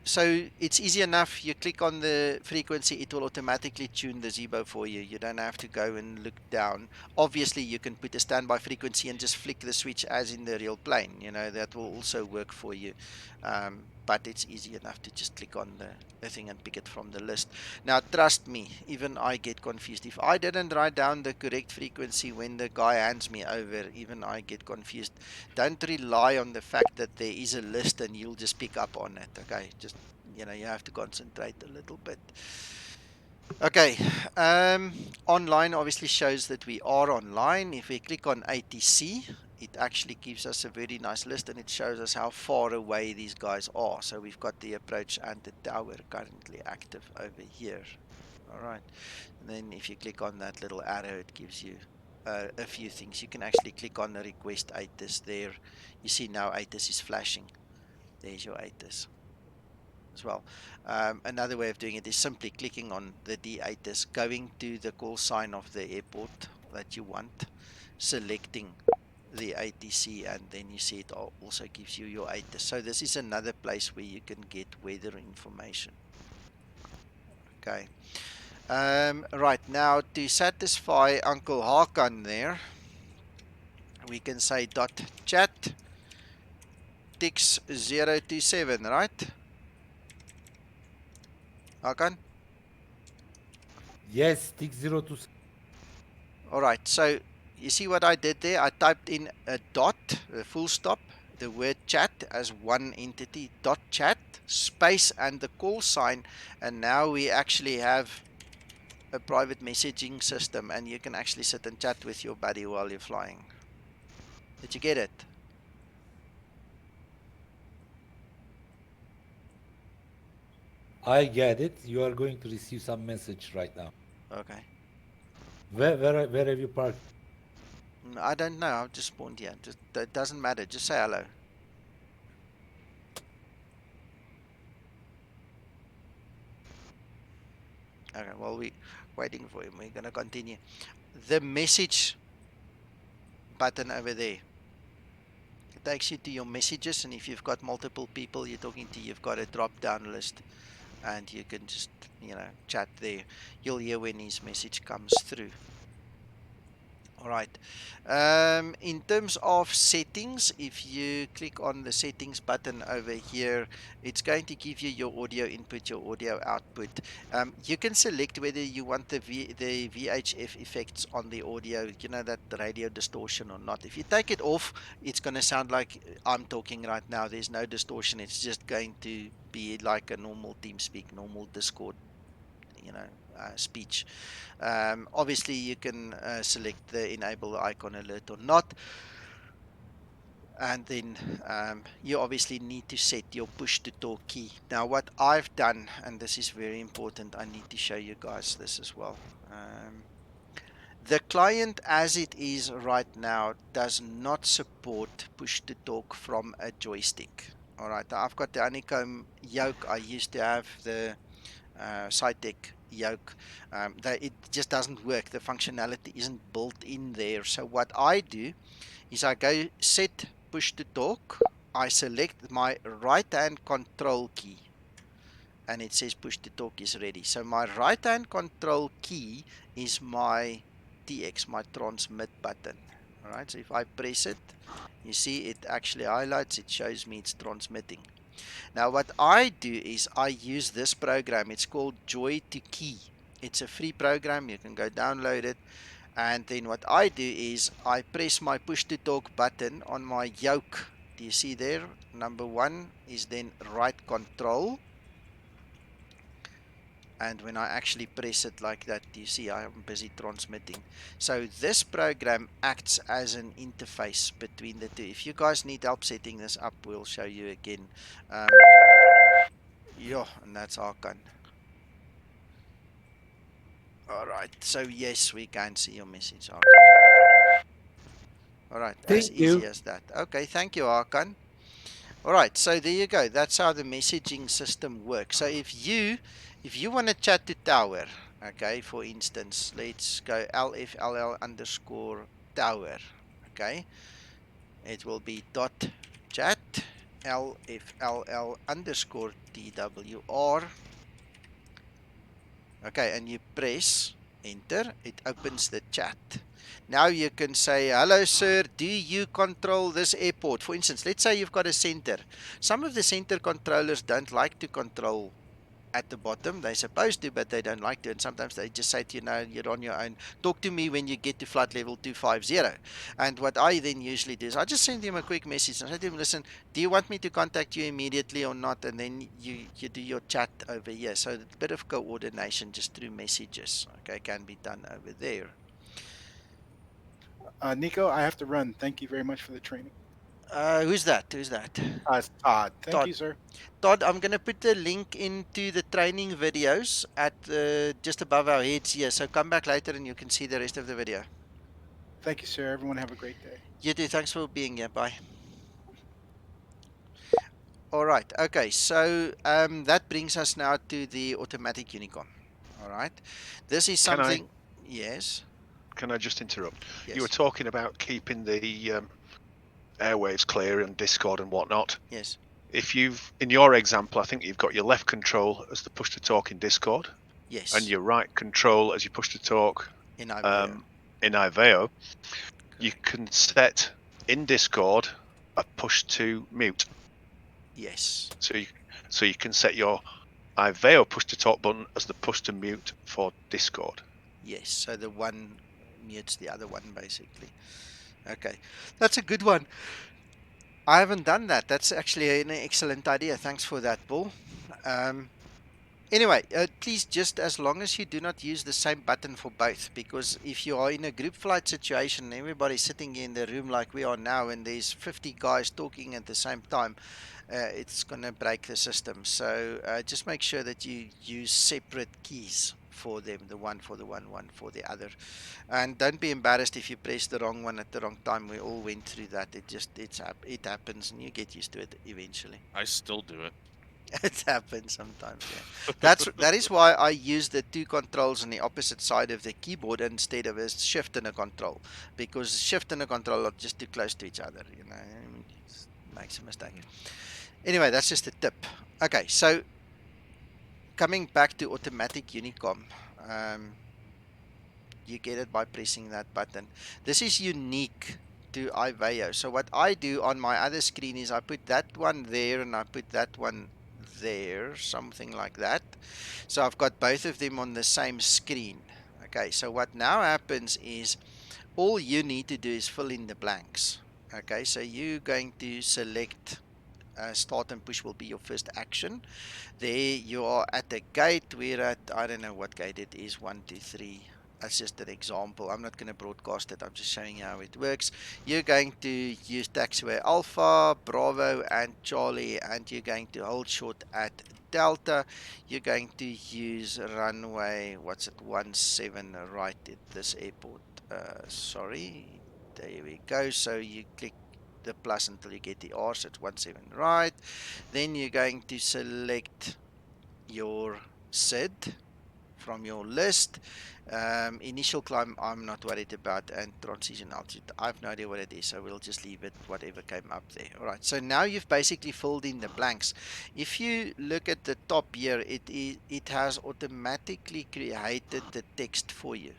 it's easy enough. You click on the frequency, it will automatically tune the Zibo for you. You don't have to go and look down. Obviously, you can put a standby frequency and just flick the switch as in the real plane. You know, that will also work for you. But it's easy enough to just click on the thing and pick it from the list. Now, trust me, even I get confused. If I didn't write down the correct frequency when the guy hands me over, even I get confused. Don't rely on the fact that there is a list and you'll just pick up on it. Okay, just you have to concentrate a little bit. Okay, online obviously shows that we are online. If we click on ATC, it actually gives us a very nice list and it shows us how far away these guys are. So we've got the approach and the tower currently active over here. All right, and then if you click on that little arrow, it gives you a few things. You can actually click on the request ATIS there. You see now ATIS is flashing. There's your ATIS as well. Another way of doing it is simply clicking on the D ATIS, going to the call sign of the airport that you want, selecting the ATC, and then you see it also gives you your ATIS. So this is another place where you can get weather information. Okay. Right, now to satisfy Uncle Hakan there, we can say dot chat tix027, right? Hakan? Yes, Tix027. Alright, so you see what I did there? I typed in a dot, a full stop, the word chat as one entity, dot chat, space, and the call sign, and now we actually have a private messaging system, and you can actually sit and chat with your buddy while you're flying. Did you get it? I get it. You are going to receive some message right now. Okay. Where have you parked? I don't know. I've just spawned here. It doesn't matter. Just say hello. Okay. Well, we're waiting for him. We're gonna continue. The message button over there. It takes you to your messages, and if you've got multiple people you're talking to, you've got a drop-down list, and you can just chat there. You'll hear when his message comes through. All right. In terms of settings, if you click on the settings button over here, it's going to give you your audio input, your audio output. You can select whether you want the VHF effects on the audio, that radio distortion or not. If you take it off, it's going to sound like I'm talking right now. There's no distortion. It's just going to be like a normal TeamSpeak, normal Discord, speech. Obviously, you can select the enable icon alert or not. And then you obviously need to set your push to talk key. Now, what I've done, and this is very important, I need to show you guys this as well. The client as it is right now does not support push to talk from a joystick. All right, I've got the Unicom yoke. I used to have the Cytec yoke. It just doesn't work. The functionality isn't built in there. So what I do is I go set push to talk. I select my right hand control key, and it says push to talk is ready. So my right hand control key is my TX, my transmit button. All right, so if I press it, you see it actually highlights, it shows me it's transmitting. Now what I do is I use this program. It's called Joy to Key. It's a free program. You can go download it. And then what I do is I press my push to talk button on my yoke. Do you see there? Number one is then right control. And when I actually press it like that, you see I'm busy transmitting. So this program acts as an interface between the two. If you guys need help setting this up, we'll show you again. Yeah, and that's Arkan. All right, so yes, we can see your message, Arkan. All right, as easy as that. Okay, thank you, Arkan. All right, so there you go. That's how the messaging system works. So if you want to chat to tower, okay, for instance, let's go lfll underscore tower, okay, it will be dot chat lfll underscore twr, okay, and you press enter, it opens the chat. Now you can say, hello sir, do you control this airport? For instance, let's say you've got a center. Some of the center controllers don't like to control at the bottom. They're supposed to, but they don't like to. And sometimes they just say to you, no, you're on your own. Talk to me when you get to flight level 250. And what I then usually do is I just send him a quick message and I say to him, listen, do you want me to contact you immediately or not? And then you do your chat over here. So a bit of coordination just through messages, okay, can be done over there. Nico, I have to run. Thank you very much for the training. Who's that? Who's that? Todd. Thank Todd. you, sir. Todd, I'm going to put the link into the training videos at just above our heads here. So come back later and you can see the rest of the video. Thank you, sir. Everyone have a great day. You too. Thanks for being here. Bye. All right. Okay. So that brings us now to the automatic Unicom. All right. This is something. Yes. Can I just interrupt? Yes. You were talking about keeping the airwaves clear and Discord and whatnot. Yes. If you've, in your example, I think you've got your left control as the push to talk in Discord. Yes. And your right control as you push to talk in IVAO. In IVAO. You can set in Discord a push to mute. Yes. So you can set your IVAO push to talk button as the push to mute for Discord. Yes. So the one mutes the other one basically. Okay. That's a good one. I haven't done that. That's actually an excellent idea. Thanks for that, Paul. Anyway, please, just as long as you do not use the same button for both, because if you are in a group flight situation, everybody's sitting in the room like we are now, and there's 50 guys talking at the same time, it's going to break the system. So just make sure that you use separate keys for them, the one for the one for the other. And don't be embarrassed if you press the wrong one at the wrong time. We all went through that. It happens, and you get used to it eventually. I still do it. It happens sometimes, yeah. That is why I use the two controls on the opposite side of the keyboard instead of a shift and a control, because shift and a control are just too close to each other, you know. It makes a mistake. Anyway, that's just a tip. Okay, so coming back to automatic Unicom, you get it by pressing that button. This is unique to IVAO. So what I do on my other screen is I put that one there and I put that one there, something like that. So I've got both of them on the same screen. Okay, so what now happens is all you need to do is fill in the blanks. Okay, so you're going to select start and push will be your first action. There you are at the gate. We're at, I don't know what gate it is, 1, 2, 3. That's just an example. I'm not going to broadcast it. I'm just showing you how it works. You're going to use taxiway Alpha, Bravo, and Charlie, and you're going to hold short at Delta. You're going to use runway, 17 right at this airport. Sorry. There we go. So you click the plus until you get the R, so it's 17 right. Then you're going to select your SID from your list. Initial climb, I'm not worried about, and transition altitude, I have no idea what it is, so we'll just leave it, whatever came up there. All right, so now you've basically filled in the blanks. If you look at the top here, it has automatically created the text for you.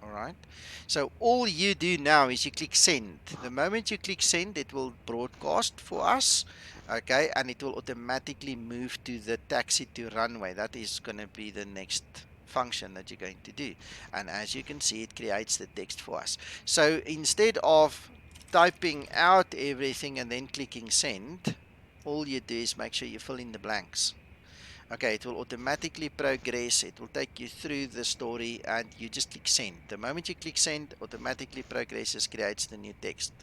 All right, so all you do now is you click send. The moment you click send, it will broadcast for us, okay, and it will automatically move to the taxi to runway. That is going to be the next function that you're going to do, and as you can see, it creates the text for us. So instead of typing out everything and then clicking send, all you do is make sure you fill in the blanks. Okay, it will automatically progress. It will take you through the story and you just click send. The moment you click send, automatically progresses, creates the new text.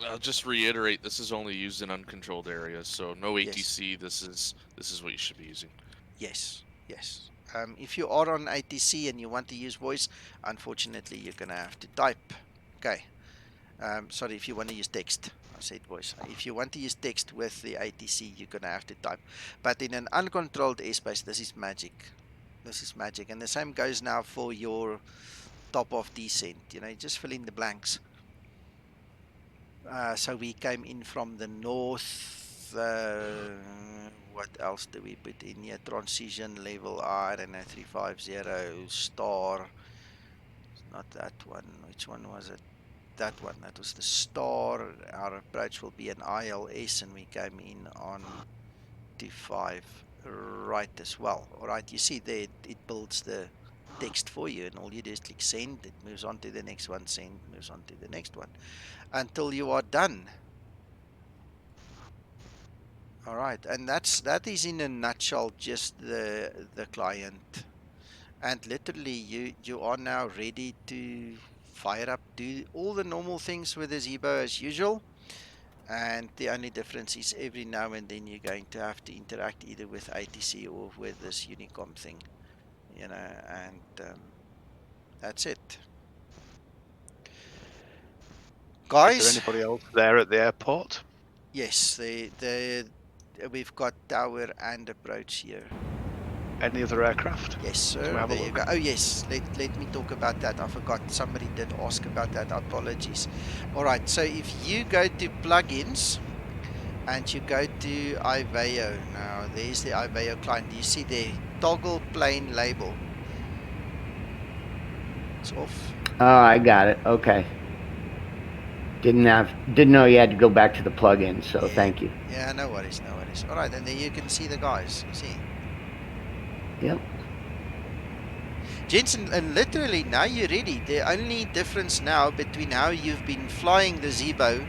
I'll just reiterate, this is only used in uncontrolled areas, so no Yes. ATC. This is what you should be using. Yes, yes. If you are on ATC and you want to use voice, unfortunately, you're going to have to type. Okay. Sorry, if you want to use text. I said voice. If you want to use text with the ATC, you're going to have to type. But in an uncontrolled airspace, this is magic. This is magic. And the same goes now for your top of descent. You know, just fill in the blanks. So we came in from the north. What else do we put in here? Transition level, I don't know, 350 star. It's not that one. Which one was it? That one. That was the star. Our approach will be an ILS, and we came in on 25 right as well. All right, you see there, it builds the text for you, and all you do is click send. It moves on to the next one. Send, moves on to the next one, until you are done. All right, and that is in a nutshell just the client, and literally you are now ready to fire up, do all the normal things with the Zibo as usual, and the only difference is every now and then you're going to have to interact either with ATC or with this Unicom thing, you know, and that's it, Is there guys. anybody else there at the airport? Yes, we've got tower and approach here. Any other aircraft? Yes, Can we sir. have a There you look? go. Oh, yes. Let me talk about that. I forgot. Somebody did ask about that. Apologies. All right. So if you go to plugins and you go to IVAO, now there's the IVAO client. Do you see the toggle plane label? It's off. Oh, I got it. Okay. Didn't know you had to go back to the plugin, so Yeah. thank you. Yeah, no worries, no worries. All right, and there you can see the guys. You see. Yep. Jensen, and literally now you're ready. The only difference now between how you've been flying the Zibo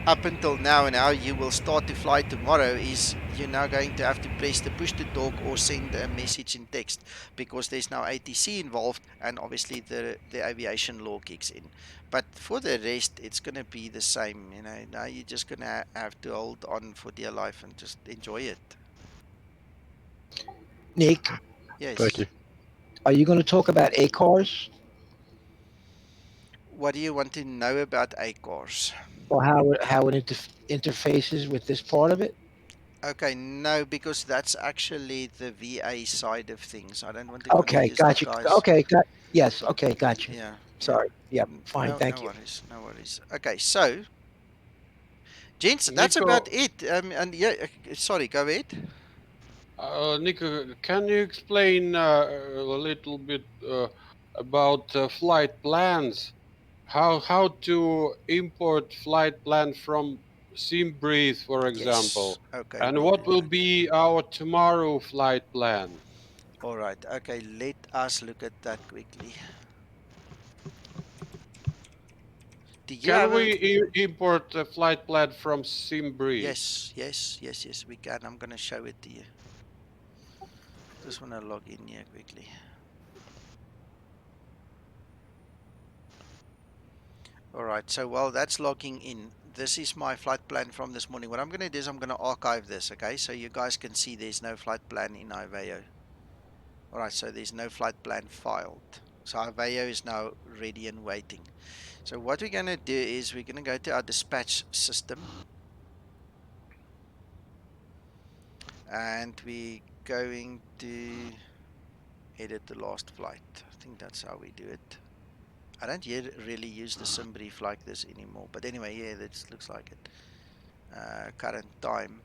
up until now and how you will start to fly tomorrow is you're now going to have to press the push to talk or send a message in text, because there's now ATC involved, and obviously the aviation law kicks in. But for the rest, it's going to be the same. You know, now you're just going to have to hold on for dear life and just enjoy it. Nick, Yes. Thank you. are you going to talk about ACARS What do you want to know about ACARS? or how it interfaces with this part of it? Okay, no, because that's actually the VA side of things. I don't want to Okay, confuse the got you. guys. Okay, yes, okay, got you. Yeah, yeah. Sorry. Yep, fine, No, thank no you. worries, no worries. Okay, so, gents, that's Nico, about it. And yeah, sorry, go ahead. Nico, can you explain a little bit about flight plans? How to import flight plan from SimBreeze, for Yes. example, Okay, and we'll what do will that. be our tomorrow flight plan? All right. Okay, let us look at that quickly. Do you Can have a? we import a flight plan from SimBreeze? Yes, yes, yes, yes, we can. I'm gonna show it to you. Just wanna log in here quickly. All right, so while that's logging in, this is my flight plan from this morning. What I'm going to do is I'm going to archive this, okay? So you guys can see there's no flight plan in IVAO. All right, so there's no flight plan filed. So IVAO is now ready and waiting. So what we're going to do is we're going to go to our dispatch system. And we're going to edit the last flight. I think that's how we do it. I don't really use the SimBrief like this anymore. But anyway, yeah, that looks like it. Current time.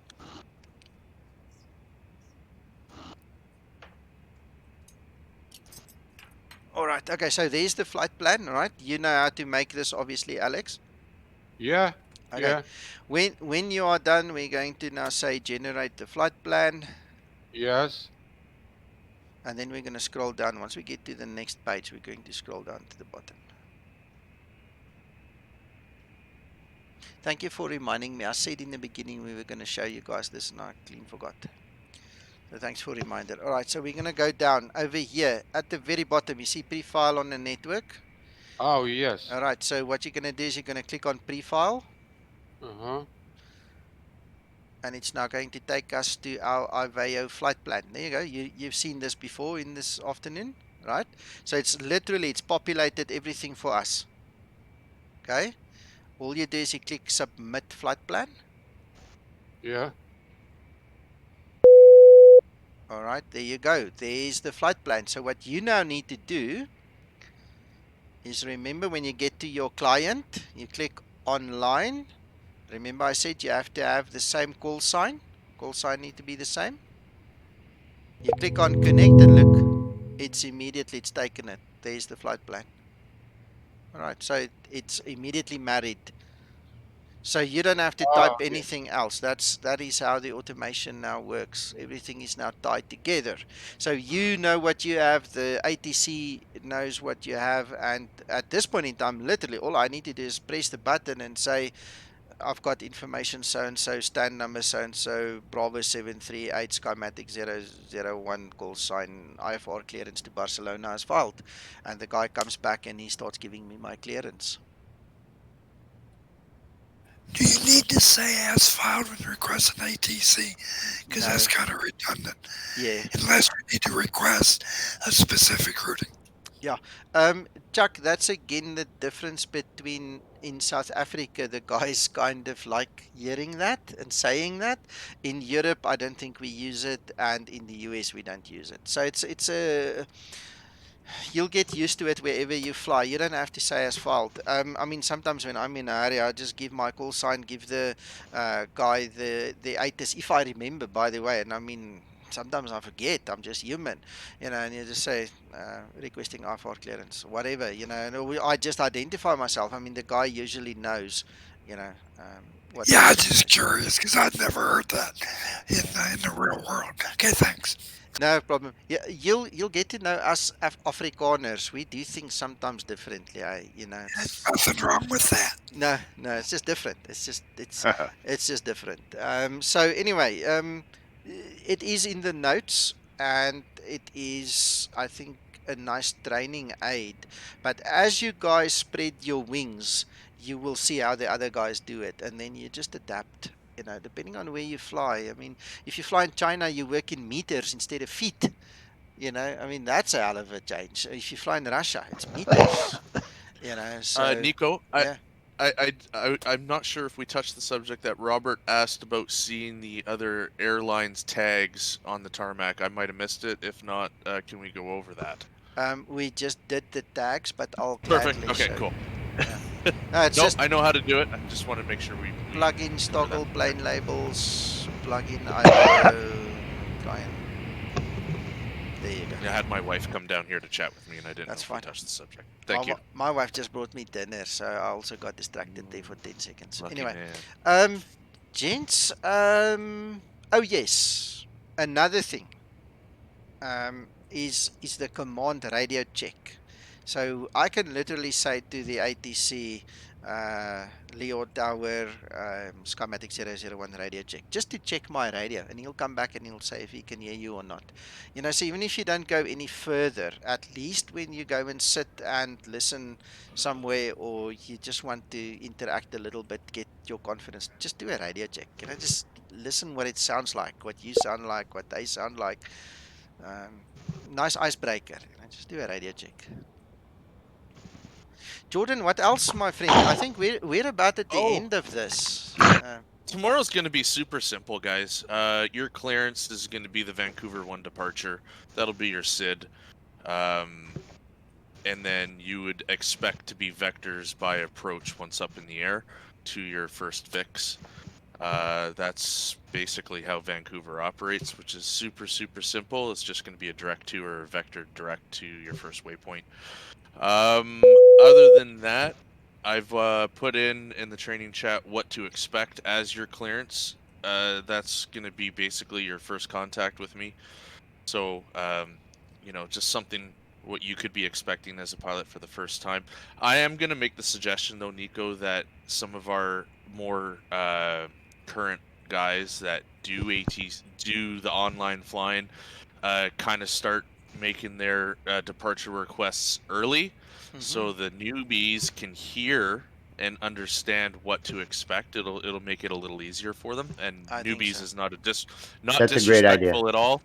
All right. Okay. So there's the flight plan. All right. You know how to make this, obviously, Alex. Yeah. Okay. Yeah. When you are done, we're going to now say generate the flight plan. Yes. And then we're going to scroll down. Once we get to the next page, we're going to scroll down to the bottom. Thank you for reminding me. I said in the beginning we were going to show you guys this, and I clean forgot. So thanks for reminder. All right, so we're going to go down over here at the very bottom. You see pre-file on the network. Oh, yes. All right, so what you're going to do is you're going to click on pre-file. And it's now going to take us to our IVAO flight plan. There you go. You've seen this before in this afternoon, right? So it's literally, it's populated everything for us. Okay. All you do is you click submit flight plan. Yeah. All right, there you go. There's the flight plan. So what you now need to do is remember when you get to your client, you click online. Remember I said you have to have the same call sign. Call sign need to be the same. You click on connect and look, it's taken it. There's the flight plan. All right, so it's immediately married. So you don't have to type anything else. That is how the automation now works. Everything is now tied together. So you know what you have, the ATC knows what you have, and at this point in time, literally all I need to do is press the button and say, I've got information so and so, stand number so and so, Bravo 738, Skymatic 001, call sign, IFR clearance to Barcelona as filed. And the guy comes back and he starts giving me my clearance. Do you need to say as filed when you request an ATC? Because that's kind of redundant. Yeah. Unless you need to request a specific routing. Yeah. Chuck, that's again the difference between in South Africa, the guys kind of like hearing that and saying that. In Europe, I don't think we use it, and in the US, we don't use it. So it's a you'll get used to it wherever you fly. You don't have to say as filed. I mean, sometimes when I'm in an area, I just give my call sign, give the guy the ATIS, if I remember, by the way. And I mean, sometimes I forget. I'm just human, and you just say requesting IFR clearance, whatever, and I just identify myself. I mean, the guy usually knows, what. Yeah, I'm just curious because I've never heard that in the real world. Okay, thanks. No problem. Yeah, you'll get to know us Afrikaners. We do things sometimes differently. Nothing wrong with that. No, it's just different. It's just different. So anyway, it is in the notes, and it is, I think, a nice training aid. But as you guys spread your wings, you will see how the other guys do it, and then you just adapt. Depending on where you fly. I mean, if you fly in China, you work in meters instead of feet. I mean, that's a hell of a change. If you fly in Russia, it's meters. So Nico, yeah. I'm not sure if we touched the subject that Robert asked about seeing the other airlines' tags on the tarmac. I might have missed it. If not, can we go over that? We just did the tags, but I'll Perfect. gladly Okay, show. cool. Yeah. No, it's Nope, just I know how to do it. I just want to make sure we plug-in toggle plane labels, plug-in IVAO, client. There you go. I had my wife come down here to chat with me, and I didn't That's know if fine. we touched the subject. Thank you. My wife just brought me dinner, so I also got distracted there for 10 seconds. Lucky Anyway, man. gents, oh yes, another thing is the command radio check. So I can literally say to the ATC, Leo Tower, Skymatic 001 radio check, just to check my radio, and he'll come back and he'll say if he can hear you or not. So even if you don't go any further, at least when you go and sit and listen somewhere, or you just want to interact a little bit, get your confidence, just do a radio check. Just listen what it sounds like, what you sound like, what they sound like. Nice icebreaker. Just do a radio check. Jordan, what else, my friend? I think we're about at the end of this. Tomorrow's going to be super simple, guys. Your clearance is going to be the Vancouver 1 departure. That'll be your SID. And then you would expect to be vectors by approach once up in the air to your first VIX. That's basically how Vancouver operates, which is super, super simple. It's just going to be a direct to or a vector direct to your first waypoint. Other than that, I've put in the training chat what to expect as your clearance. That's going to be basically your first contact with me. So, just something what you could be expecting as a pilot for the first time. I am going to make the suggestion, though, Nico, that some of our more current guys that do do the online flying kind of start making their departure requests early, so the newbies can hear and understand what to expect. It'll make it a little easier for them. And I think newbies so. is not not That's a great idea. disrespectful at all.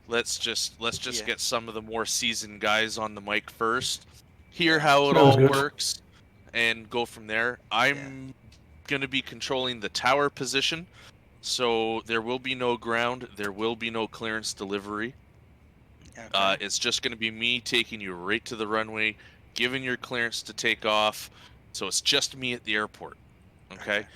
Let's just Yeah. get some of the more seasoned guys on the mic first, hear Yeah. how it Sounds all good. works, and go from there. I'm going to be controlling the tower position, so there will be no ground, there will be no clearance delivery. Okay. It's just going to be me taking you right to the runway, giving your clearance to take off. So it's just me at the airport. Okay.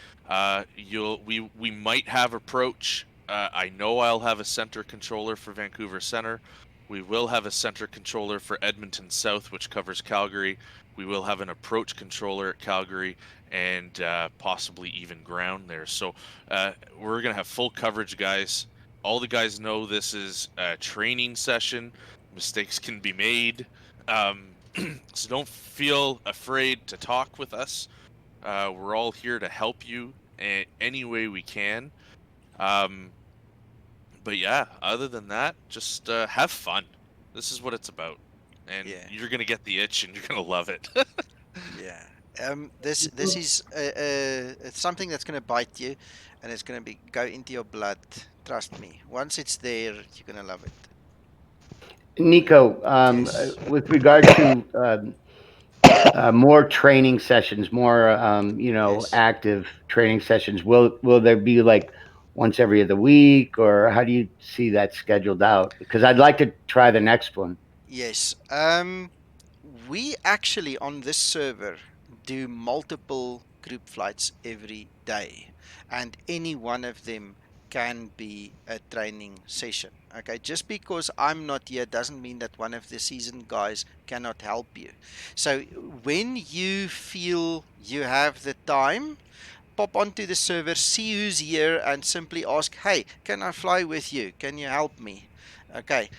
We might have approach. I know I'll have a center controller for Vancouver Center. We will have a center controller for Edmonton South, which covers Calgary. We will have an approach controller at Calgary, and possibly even ground there. So we're gonna have full coverage, guys. All the guys know this is a training session. Mistakes can be made. So don't feel afraid to talk with us. We're all here to help you any way we can. But yeah, other than that, just have fun. This is what it's about. And Yeah. you're going to get the itch and you're going to love it. Yeah. This is it's something that's going to bite you, and it's going to be go into your blood. Trust me. Once it's there, you're going to love it. Nico, Yes. with regard to more training sessions, more Yes. active training sessions, will there be like once every other week, or how do you see that scheduled out? Because I'd like to try the next one. Yes. We actually on this server do multiple group flights every day, and any one of them can be a training session. Okay, just because I'm not here doesn't mean that one of the seasoned guys cannot help you. So when you feel you have the time, pop onto the server, see who's here, and simply ask, hey, can I fly with you? Can you help me? Okay.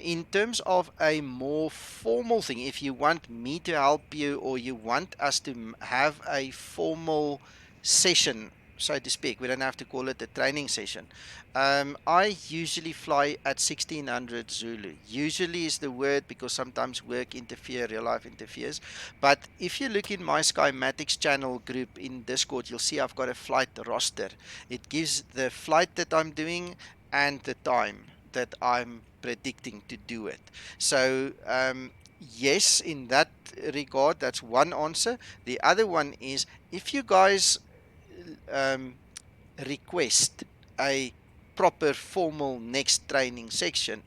In terms of a more formal thing, if you want me to help you or you want us to have a formal session, so to speak, we don't have to call it a training session. I usually fly at 1600 Zulu. Usually is the word because sometimes work interfere, real life interferes. But if you look in my Skymatics channel group in Discord, you'll see I've got a flight roster. It gives the flight that I'm doing and the time that I'm predicting to do it. So, yes, in that regard, that's one answer. The other one is if you guys um, request a proper formal next training session,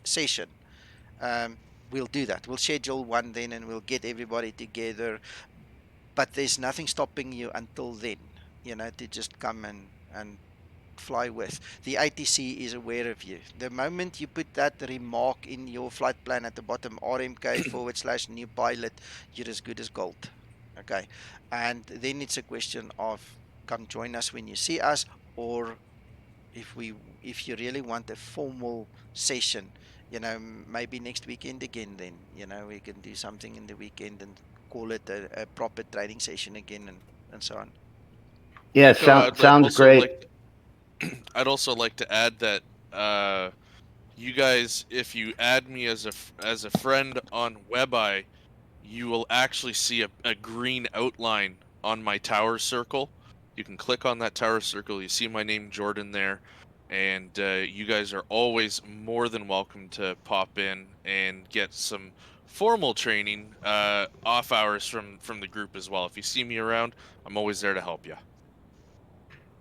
um, we'll do that. We'll schedule one then and we'll get everybody together. But there's nothing stopping you until then, to just come and fly with. The ATC is aware of you. The moment you put that remark in your flight plan at the bottom, RMK / new pilot, you're as good as gold. Okay. And then it's a question of come join us when you see us, or if you really want a formal session, maybe next weekend again, then we can do something in the weekend and call it a proper training session again, and so on. Yeah, Nico, sounds great. I'd also like to add that you guys, if you add me as a friend on Webeye, you will actually see a green outline on my tower circle. You can click on that tower circle. You see my name, Jordan, there. And you guys are always more than welcome to pop in and get some formal training off hours from the group as well. If you see me around, I'm always there to help you.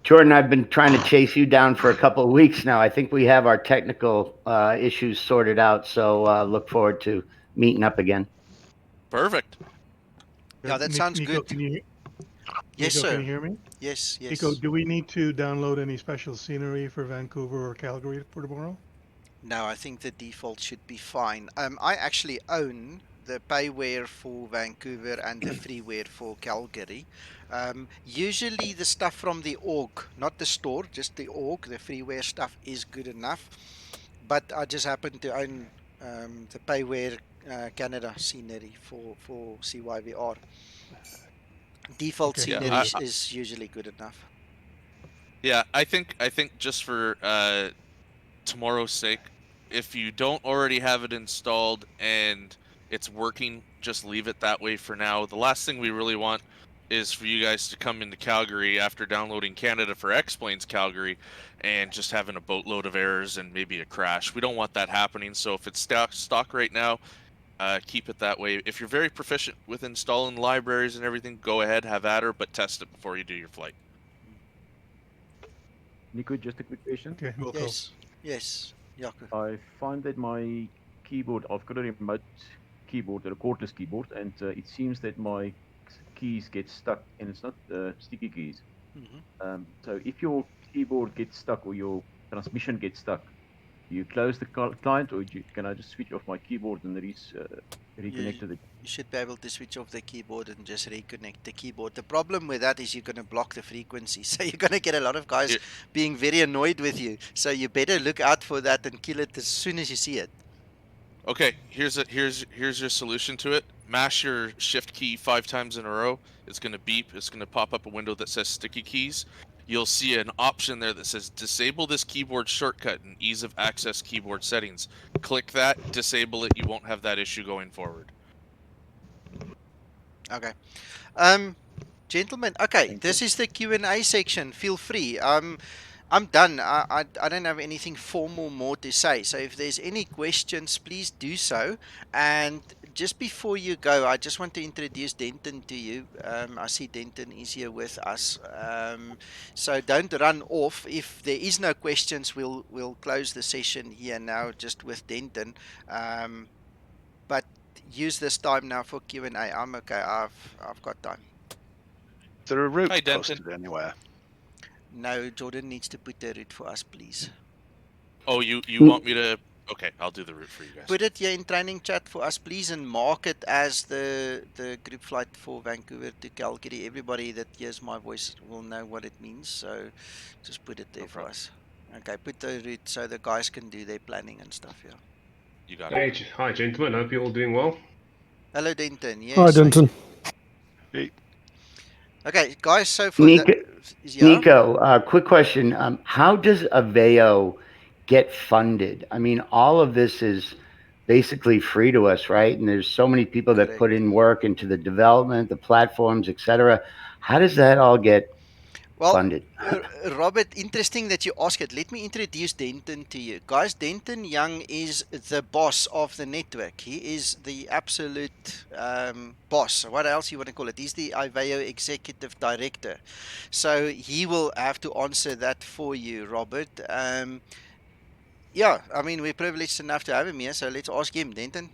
Jordan, I've been trying to chase you down for a couple of weeks now. I think we have our technical issues sorted out, so look forward to meeting up again. Perfect. Yeah, that sounds Nico, good. can you? Yes, Nico, can you sir. hear me? Yes, Nico, yes. do we need to download any special scenery for Vancouver or Calgary for tomorrow? No, I think the default should be fine. I actually own the payware for Vancouver and the freeware for Calgary. Usually the stuff from the org, not the store, just the org, the freeware stuff is good enough. But I just happen to own the payware Canada scenery for CYVR. Default Okay, Yeah, scenery is usually good enough. Yeah, I think just for tomorrow's sake, if you don't already have it installed and it's working, just leave it that way for now. The last thing we really want is for you guys to come into Calgary after downloading Canada for X-Planes Calgary and just having a boatload of errors and maybe a crash. We don't want that happening. So if it's stock right now, keep it that way. If you're very proficient with installing libraries and everything, go ahead, have at her, but test it before you do your flight. Nico, just a quick question. Okay, we'll go. Yes, Jaco. I find that my keyboard, I've got a remote keyboard, a cordless keyboard, and it seems that my keys get stuck, and it's not sticky keys. So if your keyboard gets stuck or your transmission gets stuck, you close the client, or can I just switch off my keyboard and reconnect it? You should be able to switch off the keyboard and just reconnect the keyboard. The problem with that is you're going to block the frequency. So you're going to get a lot of guys being very annoyed with you. So you better look out for that and kill it as soon as you see it. Okay, here's your solution to it. Mash your shift key 5 times in a row. It's going to beep. It's going to pop up a window that says sticky keys. You'll see an option there that says disable this keyboard shortcut and ease of access keyboard settings. Click that, disable it. You won't have that issue going forward. Okay. Gentlemen, okay, this is the Q&A section. Feel free. I'm done. I don't have anything formal more to say. So if there's any questions, please do so. And just before you go, I just want to introduce Denton to you. I see Denton is here with us. So don't run off. If there is no questions, we'll close the session here now just with Denton. But use this time now for Q&A. I'm okay. I've got time. Is there a route Hi, Denton. posted anywhere? No, Jordan needs to put the route for us, please. Oh, you want me to? Okay, I'll do the route for you guys. Put it here in training chat for us, please, and mark it as the group flight for Vancouver to Calgary. Everybody that hears my voice will know what it means, so just put it there for us. Okay, put the route so the guys can do their planning and stuff. Yeah. You got it. Hi, gentlemen. Hope you're all doing well. Hello, Denton. Yes. Hi, Denton. Okay, guys. So for Nico, quick question. How does IVAO get funded? I mean, all of this is basically free to us, right? And there's so many people that put in work into the development, the platforms, etc. How does that all get funded? Robert, interesting that you ask it. Let me introduce Denton to you. Guys, Denton Young is the boss of the network. He is the absolute boss. What else you want to call it? He's the IVAO executive director. So he will have to answer that for you, Robert. Yeah, I mean, we're privileged enough to have him here, so let's ask him, Denton.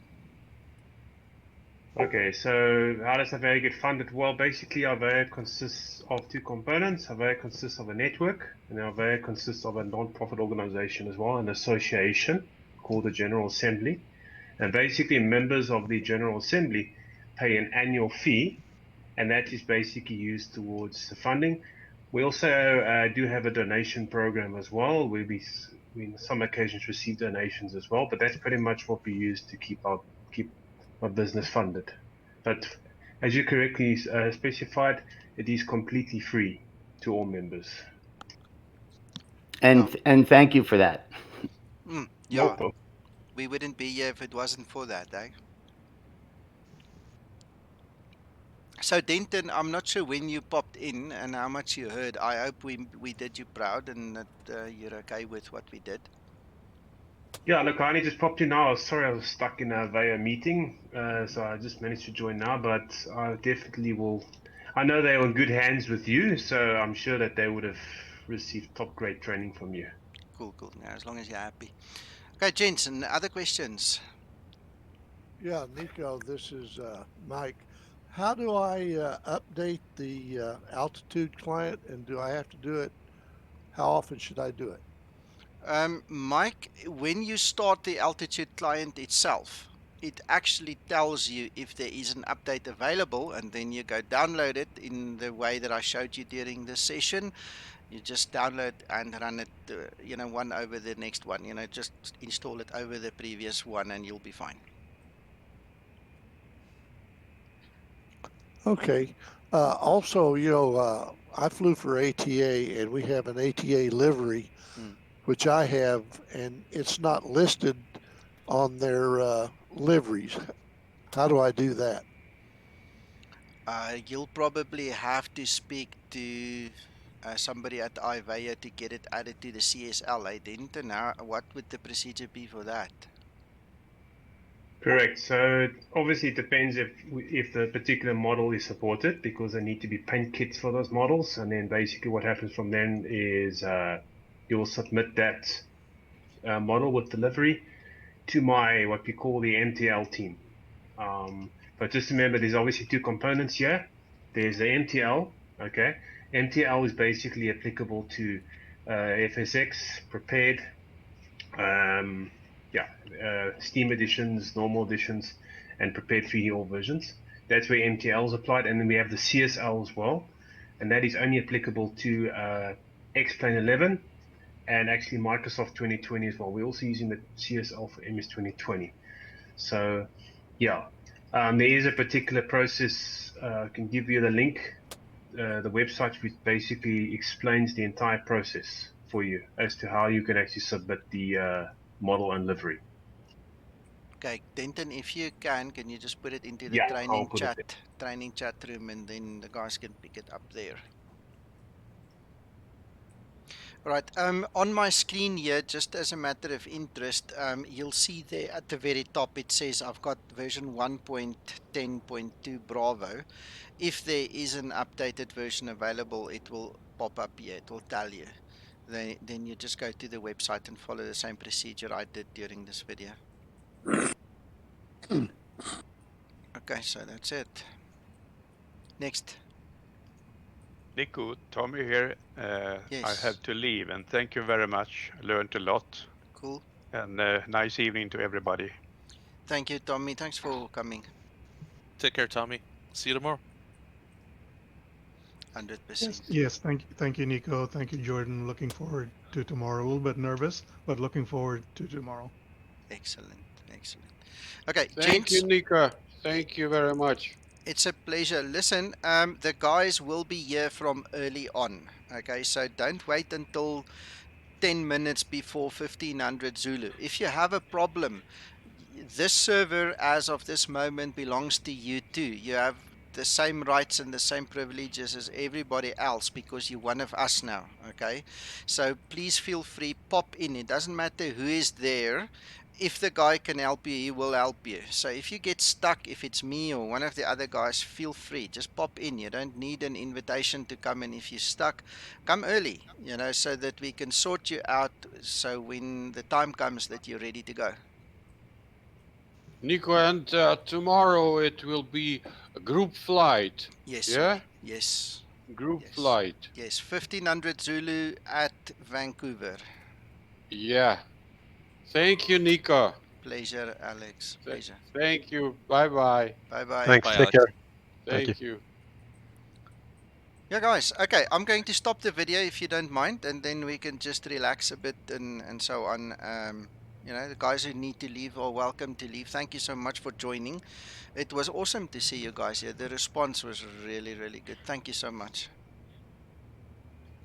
Okay, so how does IVAO get funded? Well, basically, IVAO consists of two components. IVAO consists of a network, and IVAO consists of a non-profit organization as well, an association called the General Assembly. And basically, members of the General Assembly pay an annual fee, and that is basically used towards the funding. We also do have a donation program as well, where we on some occasions receive donations as well, but that's pretty much what we use to keep our business funded. But as you correctly specified, it is completely free to all members. And thank you for that. Yeah, we wouldn't be here if it wasn't for that, eh? So Denton, I'm not sure when you popped in and how much you heard. I hope we did you proud and that you're okay with what we did. Yeah, look, I only just popped in now. Sorry, I was stuck in a VAO meeting, so I just managed to join now. But I definitely will. I know they were in good hands with you, so I'm sure that they would have received top-grade training from you. Cool. Now, as long as you're happy. Okay, Jensen, other questions? Yeah, Nico, this is Mike. How do I update the altitude client, and do I have to do it? How often should I do it? Mike, when you start the altitude client itself, it actually tells you if there is an update available, and then you go download it in the way that I showed you during this session. You just download and run it, one over the next one. Just install it over the previous one, and you'll be fine. Okay. Also, I flew for ATA, and we have an ATA livery, which I have, and it's not listed on their liveries. How do I do that? You'll probably have to speak to somebody at IVAO to get it added to the CSL. Denton, what would the procedure be for that? Correct. So obviously it depends if the particular model is supported, because there need to be paint kits for those models, and then basically what happens from then is you'll submit that model with delivery to my what we call the MTL team. But just remember, there's obviously two components here. There's the MTL. Okay, MTL is basically applicable to FSX, prepared, um, Steam editions, normal editions, and prepared 3D all versions. That's where MTL is applied, and then we have the CSL as well, and that is only applicable to X-Plane 11 and actually Microsoft 2020 as well. We're also using the CSL for MS 2020. So, yeah, there is a particular process. I can give you the link, the website, which basically explains the entire process for you as to how you can actually submit the model and livery. Okay, Denton, if you can you just put it into the Yeah, I'll put it there. training chat room, and then the guys can pick it up there. Right. On my screen here, just as a matter of interest, you'll see there at the very top it says I've got version 1.10.2 Bravo. If there is an updated version available, it will pop up here. It will tell you. Then you just go to the website and follow the same procedure I did during this video. Okay, so that's it. Next. Nico, Tommy here. I Yes. have to leave, and thank you very much. I learned a lot. Cool. And nice evening to everybody. Thank you, Tommy. Thanks for coming. Take care, Tommy. See you tomorrow. 100%. Yes. Thank you, Nico. Thank you, Jordan. Looking forward to tomorrow. A little bit nervous, but looking forward to tomorrow. Excellent. Excellent. Okay, Thank you, gents. Nika. Thank you very much. It's a pleasure. Listen, the guys will be here from early on. Okay, so don't wait until 10 minutes before 1500 Zulu. If you have a problem, this server as of this moment belongs to you too. You have the same rights and the same privileges as everybody else because you're one of us now. Okay, so please feel free, pop in. It doesn't matter who is there. If the guy can help you, he will help you. So if you get stuck, if it's me or one of the other guys, feel free, just pop in. You don't need an invitation to come in. If you're stuck, come early, so that we can sort you out, so when the time comes that you're ready to go. Nico, and tomorrow it will be a group flight. Yes, yeah? sir. Yes. Group Yes. flight. Yes, 1500 Zulu at Vancouver. Yeah. Thank you, Nico. Pleasure, Alex. Pleasure. Thank you. Bye-bye. Bye-bye. Thanks. Bye, Take Alex. care. Thank you. Yeah, guys. Okay, I'm going to stop the video if you don't mind, and then we can just relax a bit and so on. The guys who need to leave are welcome to leave. Thank you so much for joining. It was awesome to see you guys here. The response was really, really good. Thank you so much.